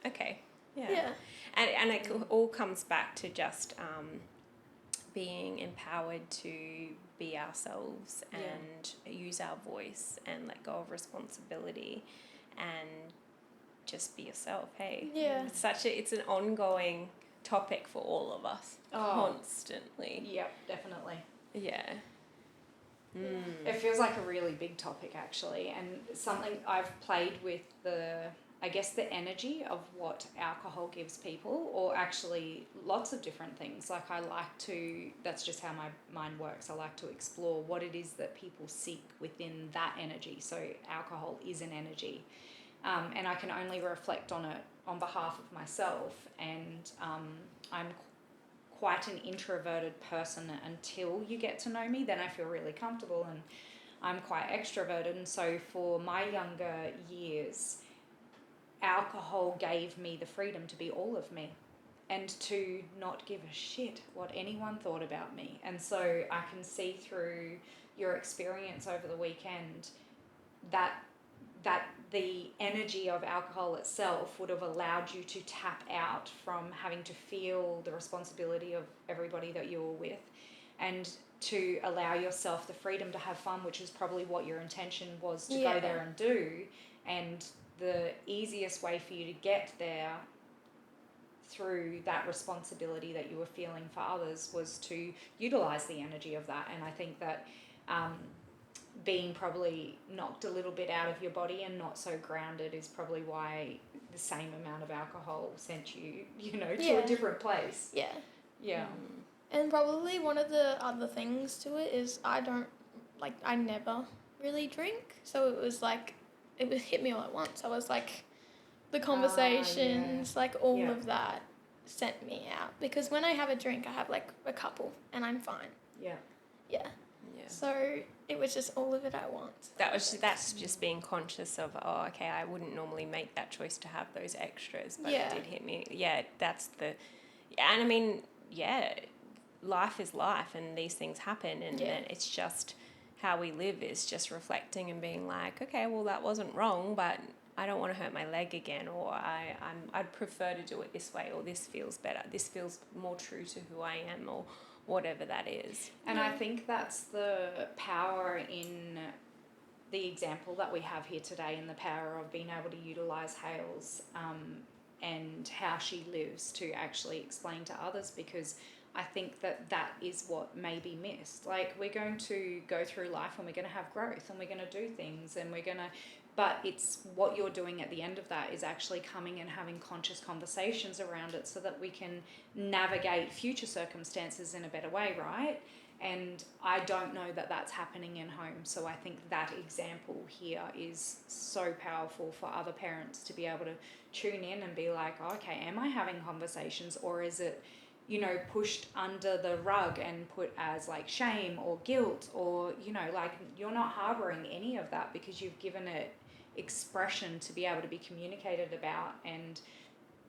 Speaker 2: Okay.
Speaker 3: Yeah.
Speaker 2: And it all comes back to just being empowered to be ourselves and use our voice and let go of responsibility and just be yourself. Hey, it's an ongoing topic for all of us constantly.
Speaker 1: Yep, definitely.
Speaker 2: Yeah.
Speaker 1: It feels like a really big topic, actually, and something I've played with the energy of what alcohol gives people, or actually lots of different things. Like, that's just how my mind works. I like to explore what it is that people seek within that energy. So alcohol is an energy. And I can only reflect on it on behalf of myself, and I'm quite an introverted person until you get to know me. Then I feel really comfortable, and I'm quite extroverted. And so for my younger years, alcohol gave me the freedom to be all of me and to not give a shit what anyone thought about me. And so I can see through your experience over the weekend that the energy of alcohol itself would have allowed you to tap out from having to feel the responsibility of everybody that you were with, and to allow yourself the freedom to have fun, which is probably what your intention was to go there and do. And the easiest way for you to get there through that responsibility that you were feeling for others was to utilize the energy of that. And I think that being probably knocked a little bit out of your body and not so grounded is probably why the same amount of alcohol sent you, to a different place.
Speaker 3: Yeah.
Speaker 1: Yeah.
Speaker 3: And probably one of the other things to it is I never really drink. So it was like, it would hit me all at once. I was like, the conversations, all of that sent me out. Because when I have a drink, I have like a couple and I'm fine.
Speaker 1: Yeah.
Speaker 3: Yeah.
Speaker 2: Yeah.
Speaker 3: So it was just all of it at once.
Speaker 2: That's just being conscious of, oh, okay, I wouldn't normally make that choice to have those extras, but it did hit me. Yeah, and I mean, life is life, and these things happen, and then it's just how we live is just reflecting and being like, okay, well, that wasn't wrong, but I don't want to hurt my leg again, or I'd prefer to do it this way, or this feels better, this feels more true to who I am, or whatever that is.
Speaker 1: And I think that's the power in the example that we have here today, and the power of being able to utilise Hale's and how she lives to actually explain to others, because I think that is what may be missed. Like, we're going to go through life and we're going to have growth and we're going to do things and but it's what you're doing at the end of that is actually coming and having conscious conversations around it so that we can navigate future circumstances in a better way, right? And I don't know that that's happening in home. So I think that example here is so powerful for other parents to be able to tune in and be like, oh, okay, am I having conversations, or is it, pushed under the rug and put as like shame or guilt, or, like you're not harboring any of that because you've given it expression to be able to be communicated about and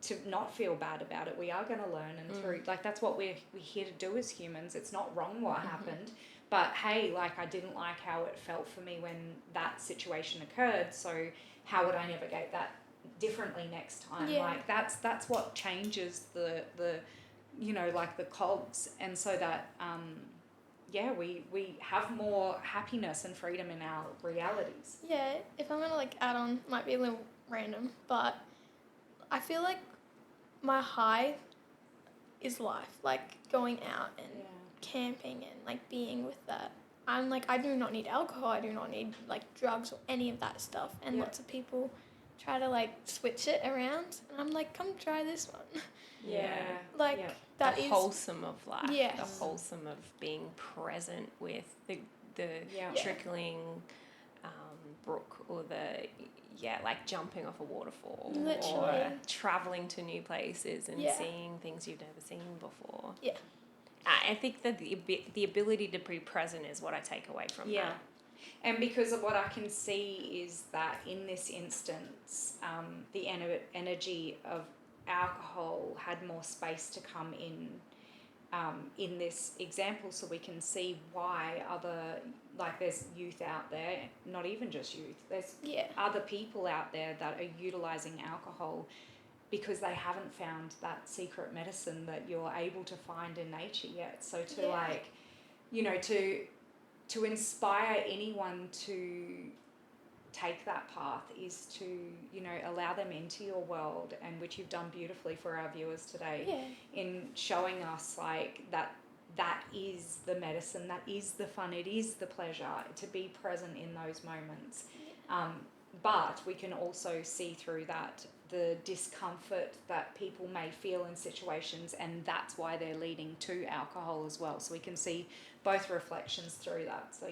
Speaker 1: to not feel bad about it. We are going to learn, and through, like, that's what we're here to do as humans. It's not wrong what happened, but hey, like, I didn't like how it felt for me when that situation occurred, so how would I navigate that differently next time? Like, that's what changes the like the cogs, and so that we have more happiness and freedom in our realities.
Speaker 3: Yeah, if I'm gonna add on, might be a little random, but I feel like my high is life, going out and camping and being with that. I'm I do not need alcohol, I do not need drugs or any of that stuff, and lots of people try to switch it around, and I'm come try this one. That
Speaker 2: the
Speaker 3: is
Speaker 2: wholesome of life.
Speaker 3: Yes.
Speaker 2: The wholesome of being present with the trickling brook, or the jumping off a waterfall.
Speaker 3: Literally.
Speaker 2: Or traveling to new places and seeing things you've never seen before.
Speaker 3: Yeah.
Speaker 2: I think that the ability to be present is what I take away from that.
Speaker 1: And because of what I can see is that in this instance, the energy of alcohol had more space to come in this example, so we can see why there's youth out there, not even just youth, there's other people out there that are utilising alcohol because they haven't found that secret medicine that you're able to find in nature yet. So to inspire anyone to take that path is to, allow them into your world, and which you've done beautifully for our viewers today in showing us that is the medicine, that is the fun, it is the pleasure to be present in those moments. But we can also see through that the discomfort that people may feel in situations, and that's why they're leading to alcohol as well. So we can see both reflections through that. So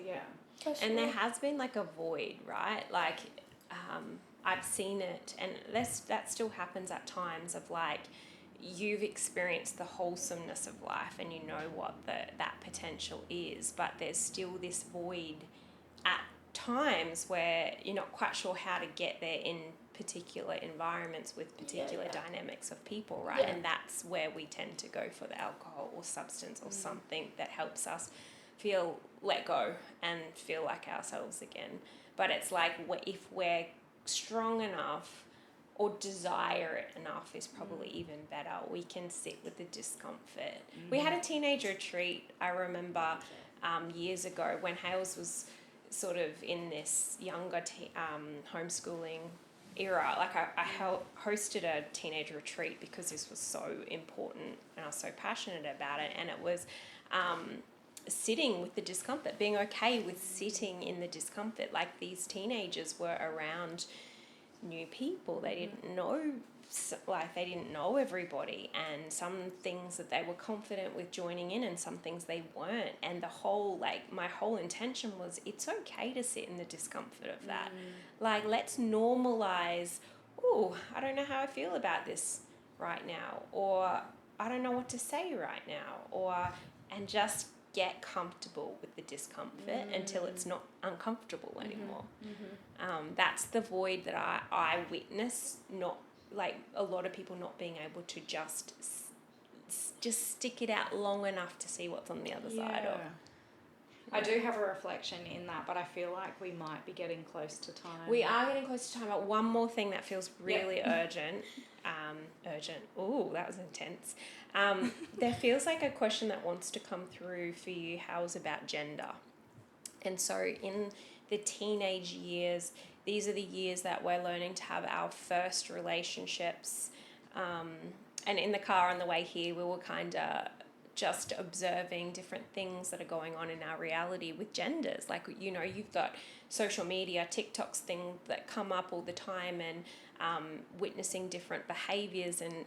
Speaker 2: and there has been a void, right? I've seen it, and that still happens at times of you've experienced the wholesomeness of life and you know what that potential is, but there's still this void at times where you're not quite sure how to get there in particular environments with particular dynamics of people, right? And that's where we tend to go for the alcohol or substance or something that helps us feel let go and feel like ourselves again. But it's if we're strong enough or desire it enough is probably even better, we can sit with the discomfort. We had a teenage retreat, I remember, years ago when Hales was sort of in this younger homeschooling era. I hosted a teenage retreat because this was so important and I was so passionate about it, and it was sitting with the discomfort, being okay with sitting in the discomfort. These teenagers were around new people, they didn't know, they didn't know everybody, and some things that they were confident with joining in and some things they weren't, and the whole my whole intention was it's okay to sit in the discomfort of that. Let's normalize, I don't know how I feel about this right now, or I don't know what to say right now, and just get comfortable with the discomfort until it's not uncomfortable anymore. That's the void that I witness, not like a lot of people not being able to just stick it out long enough to see what's on the other side of.
Speaker 1: I do have a reflection in that, but I feel like we might be getting close to time.
Speaker 2: We are getting close to time, but one more thing that feels really urgent. Urgent. Ooh, that was intense. There feels like a question that wants to come through for you, How's about gender. And so in the teenage years, these are the years that we're learning to have our first relationships. And in the car on the way here, we were kind of just observing different things that are going on in our reality with genders. Like, you know, you've got social media, TikToks, things that come up all the time, and witnessing different behaviors, and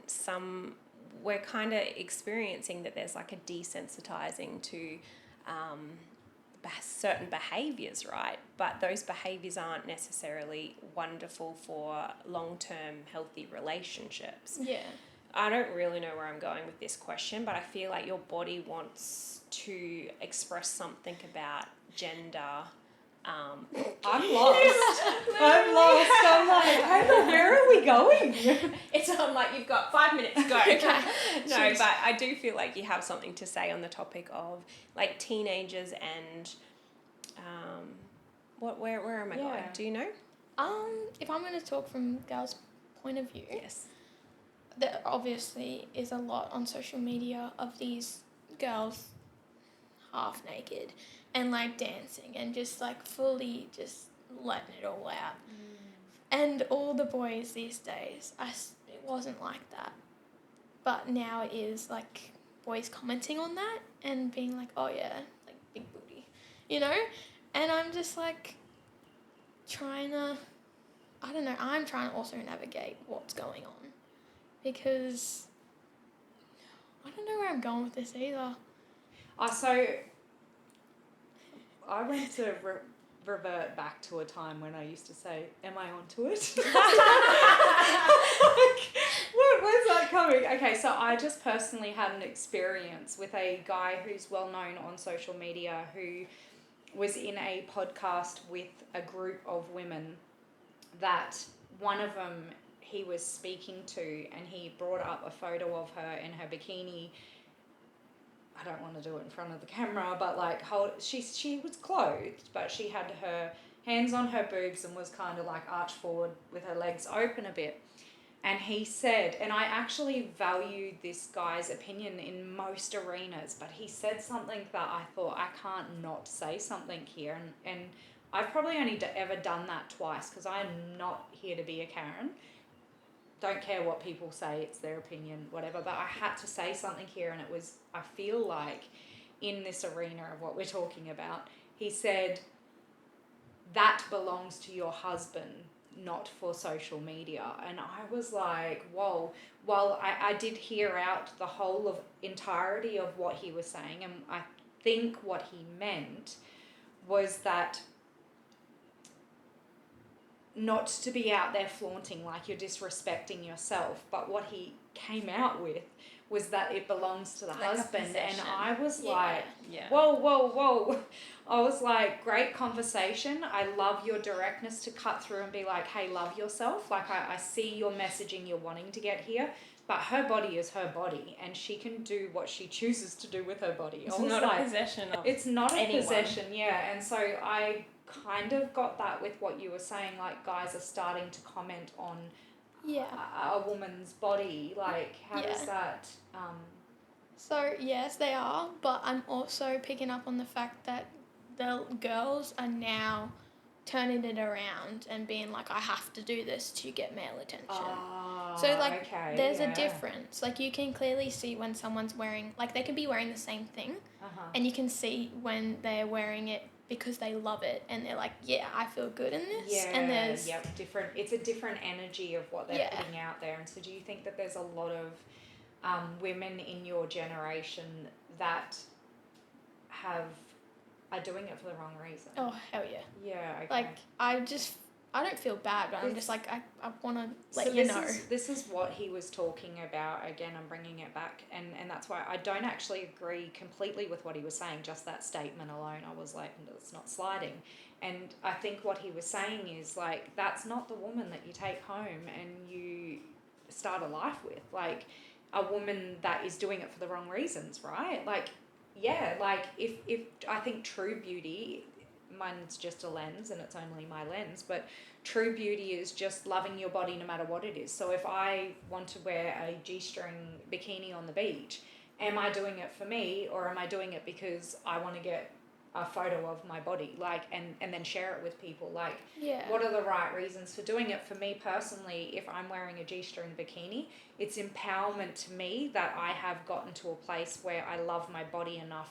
Speaker 2: we're kind of experiencing that there's like a desensitizing to certain behaviors, right? But those behaviors aren't necessarily wonderful for long-term healthy relationships.
Speaker 3: Yeah.
Speaker 2: I don't really know where I'm going with this question, but I feel like your body wants to express something about gender.
Speaker 1: I'm lost. I'm lost. I'm like, where are we going?
Speaker 2: I'm like, you've got 5 minutes to go. No, but I do feel like you have something to say on the topic of like teenagers and where am I going? Do you know?
Speaker 3: If I'm going to talk from girls' point of view,
Speaker 2: Yes.
Speaker 3: there obviously is a lot on social media of these girls half naked and like dancing and just like fully just letting it all out. And all the boys these days, it wasn't like that. But now it is like boys commenting on that and being like, oh yeah, like big booty, you know? And I'm just like I'm trying to also navigate what's going on. Because I don't know where I'm going with this either.
Speaker 1: So I went to revert back to a time when I used to say, am I onto it? Where's that coming? Okay, so I just personally had an experience with a guy who's well known on social media who was in a podcast with a group of women that one of them he was speaking to, and he brought up a photo of her in her bikini. I don't want to do it in front of the camera, but like she was clothed, but she had her hands on her boobs and was kind of like arched forward with her legs open a bit. And he said, and I actually valued this guy's opinion in most arenas, but he said something that I thought, I can't not say something here. And I've probably only ever done that twice, because I'm not here to be a Karen. Don't care what people say, it's their opinion, whatever. But I had to say something here, and it was, I feel like, in this arena of what we're talking about, he said, that belongs to your husband, not for social media. And I was like, whoa. Well, I did hear out the whole of entirety of what he was saying, and I think what he meant was that not to be out there flaunting like you're disrespecting yourself, but what he came out with was that it belongs to the husband. And I was like, whoa. I was like, great conversation. I love your directness to cut through and be like, hey, love yourself. Like, I see your messaging, you're wanting to get here, but her body is her body, and she can do what she chooses to do with her body.
Speaker 2: It's not a possession of
Speaker 1: It's not a
Speaker 2: anyone.
Speaker 1: possession, yeah. And so I kind of got that with what you were saying, like guys are starting to comment on a woman's body. Like, how does that...
Speaker 3: So, yes, they are, but I'm also picking up on the fact that the girls are now turning it around and being like, I have to do this to get male attention. So, like, there's a difference. Like, you can clearly see when someone's wearing... Like, they can be wearing the same thing, and you can see when they're wearing it because they love it, and they're like, yeah, I feel good in this.
Speaker 1: Yeah,
Speaker 3: and there's
Speaker 1: different. It's a different energy of what they're putting out there. And so do you think that there's a lot of women in your generation that are doing it for the wrong reason?
Speaker 3: Oh, hell yeah.
Speaker 1: Yeah, okay.
Speaker 3: Like, I just I don't feel bad, but I'm just like, I want to let
Speaker 1: So
Speaker 3: you know.
Speaker 1: this is what he was talking about. Again, I'm bringing it back, and that's why I don't actually agree completely with what he was saying. Just that statement alone, I was like, it's not sliding. And I think what he was saying is like, that's not the woman that you take home and you start a life with. Like, a woman that is doing it for the wrong reasons, right? Like, yeah, like if I think true beauty, mine's just a lens and it's only my lens, but true beauty is just loving your body no matter what it is. So if I want to wear a G-string bikini on the beach, am I doing it for me, or am I doing it because I want to get a photo of my body, like, and then share it with people? Like,
Speaker 3: Yeah.
Speaker 1: what are the right reasons for doing it? For me personally, if I'm wearing a G-string bikini, it's empowerment to me that I have gotten to a place where I love my body enough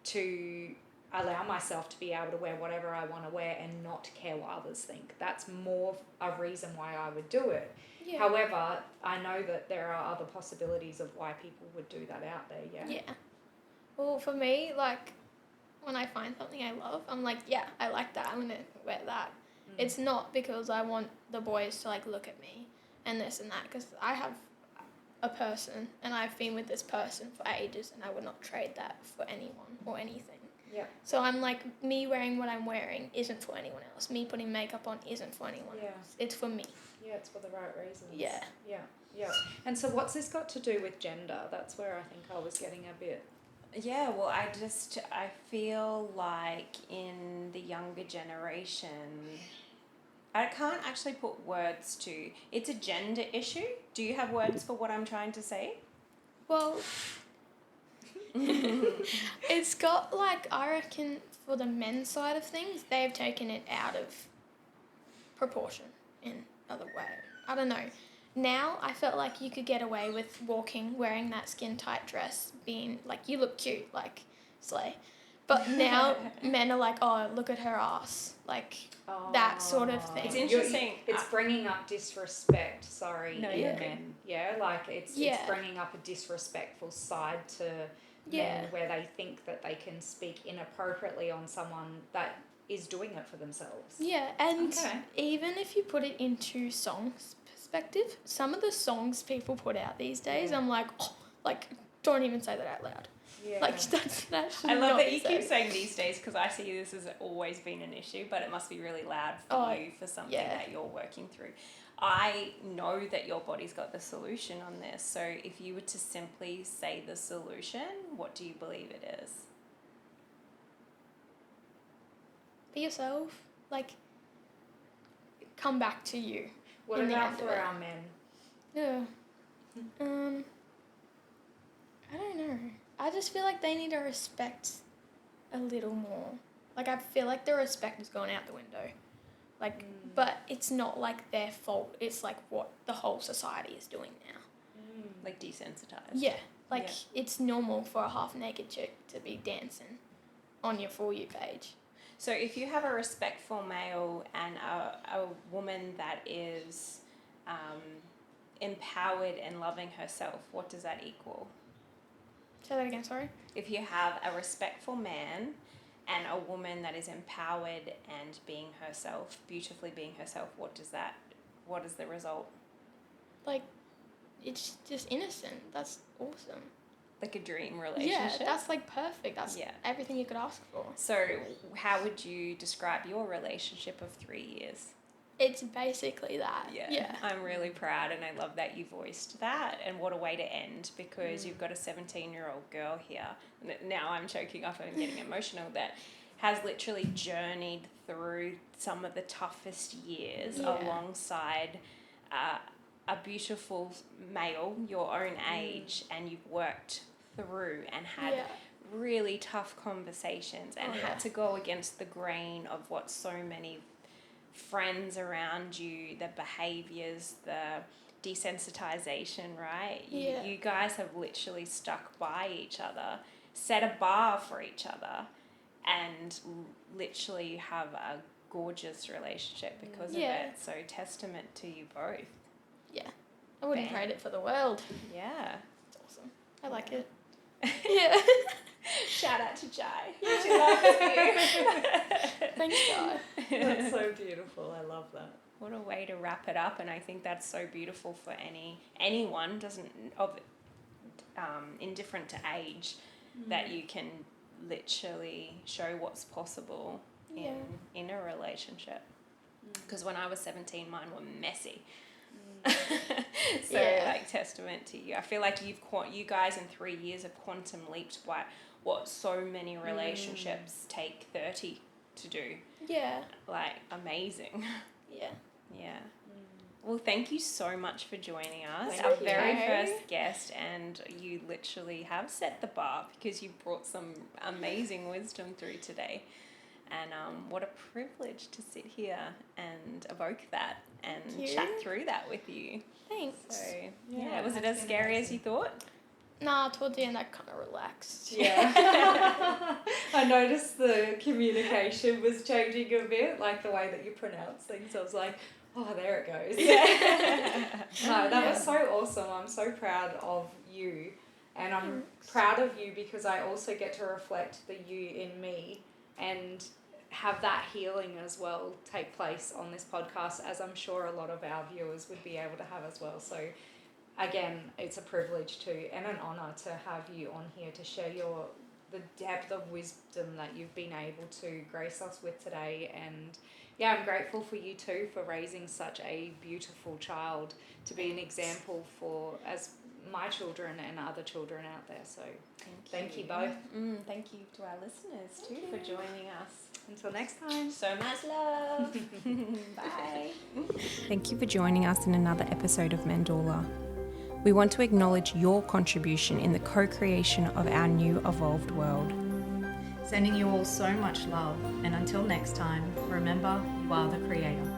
Speaker 1: to allow myself to be able to wear whatever I want to wear and not care what others think. That's more a reason why I would do it.
Speaker 3: Yeah.
Speaker 1: However, I know that there are other possibilities of why people would do that out there, yeah?
Speaker 3: Yeah. Well, for me, like, when I find something I love, I'm like, yeah, I like that. I'm going to wear that. It's not because I want the boys to, like, look at me and this and that, because I have a person and I've been with this person for ages and I would not trade that for anyone or anything.
Speaker 1: Yeah.
Speaker 3: So I'm like, me wearing what I'm wearing isn't for anyone else. Me putting makeup on isn't for anyone else. It's for me.
Speaker 1: Yeah, it's for the right reasons.
Speaker 3: Yeah.
Speaker 1: Yeah, yeah. And so what's this got to do with gender? That's where I think I was getting a bit...
Speaker 2: Yeah, well, I feel like in the younger generation, I can't actually put words to, it's a gender issue. Do you have words for what I'm trying to say?
Speaker 3: Well, it's got, like, I reckon for the men's side of things, they've taken it out of proportion in other way. I don't know. Now I felt like you could get away with wearing that skin tight dress, being like, you look cute, like, slay. But now men are like, oh, look at her ass, like, that sort of thing.
Speaker 2: It's interesting.
Speaker 1: It's bringing up disrespect, sorry,
Speaker 2: No,
Speaker 1: in
Speaker 2: you're
Speaker 1: men. Yeah, like it's bringing up a disrespectful side to men where they think that they can speak inappropriately on someone that is doing it for themselves.
Speaker 3: Yeah, and even if you put it into songs perspective, some of the songs people put out these days, I'm like, oh, like, don't even say that out loud.
Speaker 1: Yeah.
Speaker 3: Like, that's
Speaker 2: I love that you keep saying these days, because I see this has always been an issue, but it must be really loud for you for something that you're working through. I know that your body's got the solution on this, so if you were to simply say the solution, what do you believe it is?
Speaker 3: Be yourself. Like, come back to you.
Speaker 1: What about for our men?
Speaker 3: Yeah. I don't know. I just feel like they need to respect a little more. Like, I feel like the respect is going out the window. Like, but it's not like their fault. It's like what the whole society is doing now.
Speaker 2: Like desensitized.
Speaker 3: Yeah. Like, it's normal for a half-naked chick to be dancing on your For You page.
Speaker 2: So if you have a respectful male and a woman that is empowered and loving herself, what does that equal?
Speaker 3: Say that again, sorry?
Speaker 2: If you have a respectful man and a woman that is empowered and being herself, beautifully being herself, what is the result?
Speaker 3: Like, it's just innocent. That's awesome.
Speaker 2: Like a dream relationship?
Speaker 3: Yeah, that's like perfect. That's everything you could ask for.
Speaker 2: So how would you describe your relationship of 3 years?
Speaker 3: It's basically that. Yeah.
Speaker 2: I'm really proud, and I love that you voiced that, and what a way to end, because you've got a 17-year-old girl here. Now I'm choking up and getting emotional, that has literally journeyed through some of the toughest years alongside a beautiful male your own age, and you've worked through and had really tough conversations and had to go against the grain of what so many friends around you, the behaviors, the desensitization, right? You guys have literally stuck by each other, set a bar for each other, and literally have a gorgeous relationship because of it. So testament to you both.
Speaker 3: Yeah. I wouldn't trade it for the world.
Speaker 2: Yeah.
Speaker 3: It's awesome. I like it. Yeah.
Speaker 2: Shout out to Jai. She loves you.
Speaker 3: Thanks, Guy.
Speaker 4: That's so beautiful. I love that.
Speaker 2: What a way to wrap it up, and I think that's so beautiful for anyone indifferent to age, that you can literally show what's possible in a relationship. Because when I was 17, mine were messy. So like, testament to you. I feel like you guys in 3 years have quantum leaped by what so many relationships take 30 to do.
Speaker 3: Yeah.
Speaker 2: Like, amazing.
Speaker 3: Yeah.
Speaker 2: Yeah. Well, thank you so much for joining us.
Speaker 3: Thank
Speaker 2: Our
Speaker 3: you.
Speaker 2: very first guest, and you literally have set the bar because you brought some amazing wisdom through today. And what a privilege to sit here and evoke that and chat through that with you.
Speaker 3: Thanks.
Speaker 2: So, was it as scary as you thought?
Speaker 3: Nah, towards the end I kind of relaxed.
Speaker 4: Yeah. I noticed the communication was changing a bit, like the way that you pronounce things. I was like, oh, there it goes.
Speaker 2: Yeah.
Speaker 4: No, that was so awesome. I'm so proud of you. And I'm proud of you because I also get to reflect the you in me and have that healing as well take place on this podcast, as I'm sure a lot of our viewers would be able to have as well. So again, it's a privilege and an honour to have you on here to share the depth of wisdom that you've been able to grace us with today. And yeah, I'm grateful for you too for raising such a beautiful child to be an example for as my children and other children out there. So thank you both.
Speaker 2: Thank you to our listeners too for joining us.
Speaker 4: Until next time.
Speaker 2: So much love. Bye.
Speaker 1: Thank you for joining us in another episode of Mandala. We want to acknowledge your contribution in the co-creation of our new evolved world. Sending you all so much love, and until next time, remember, you are the creator.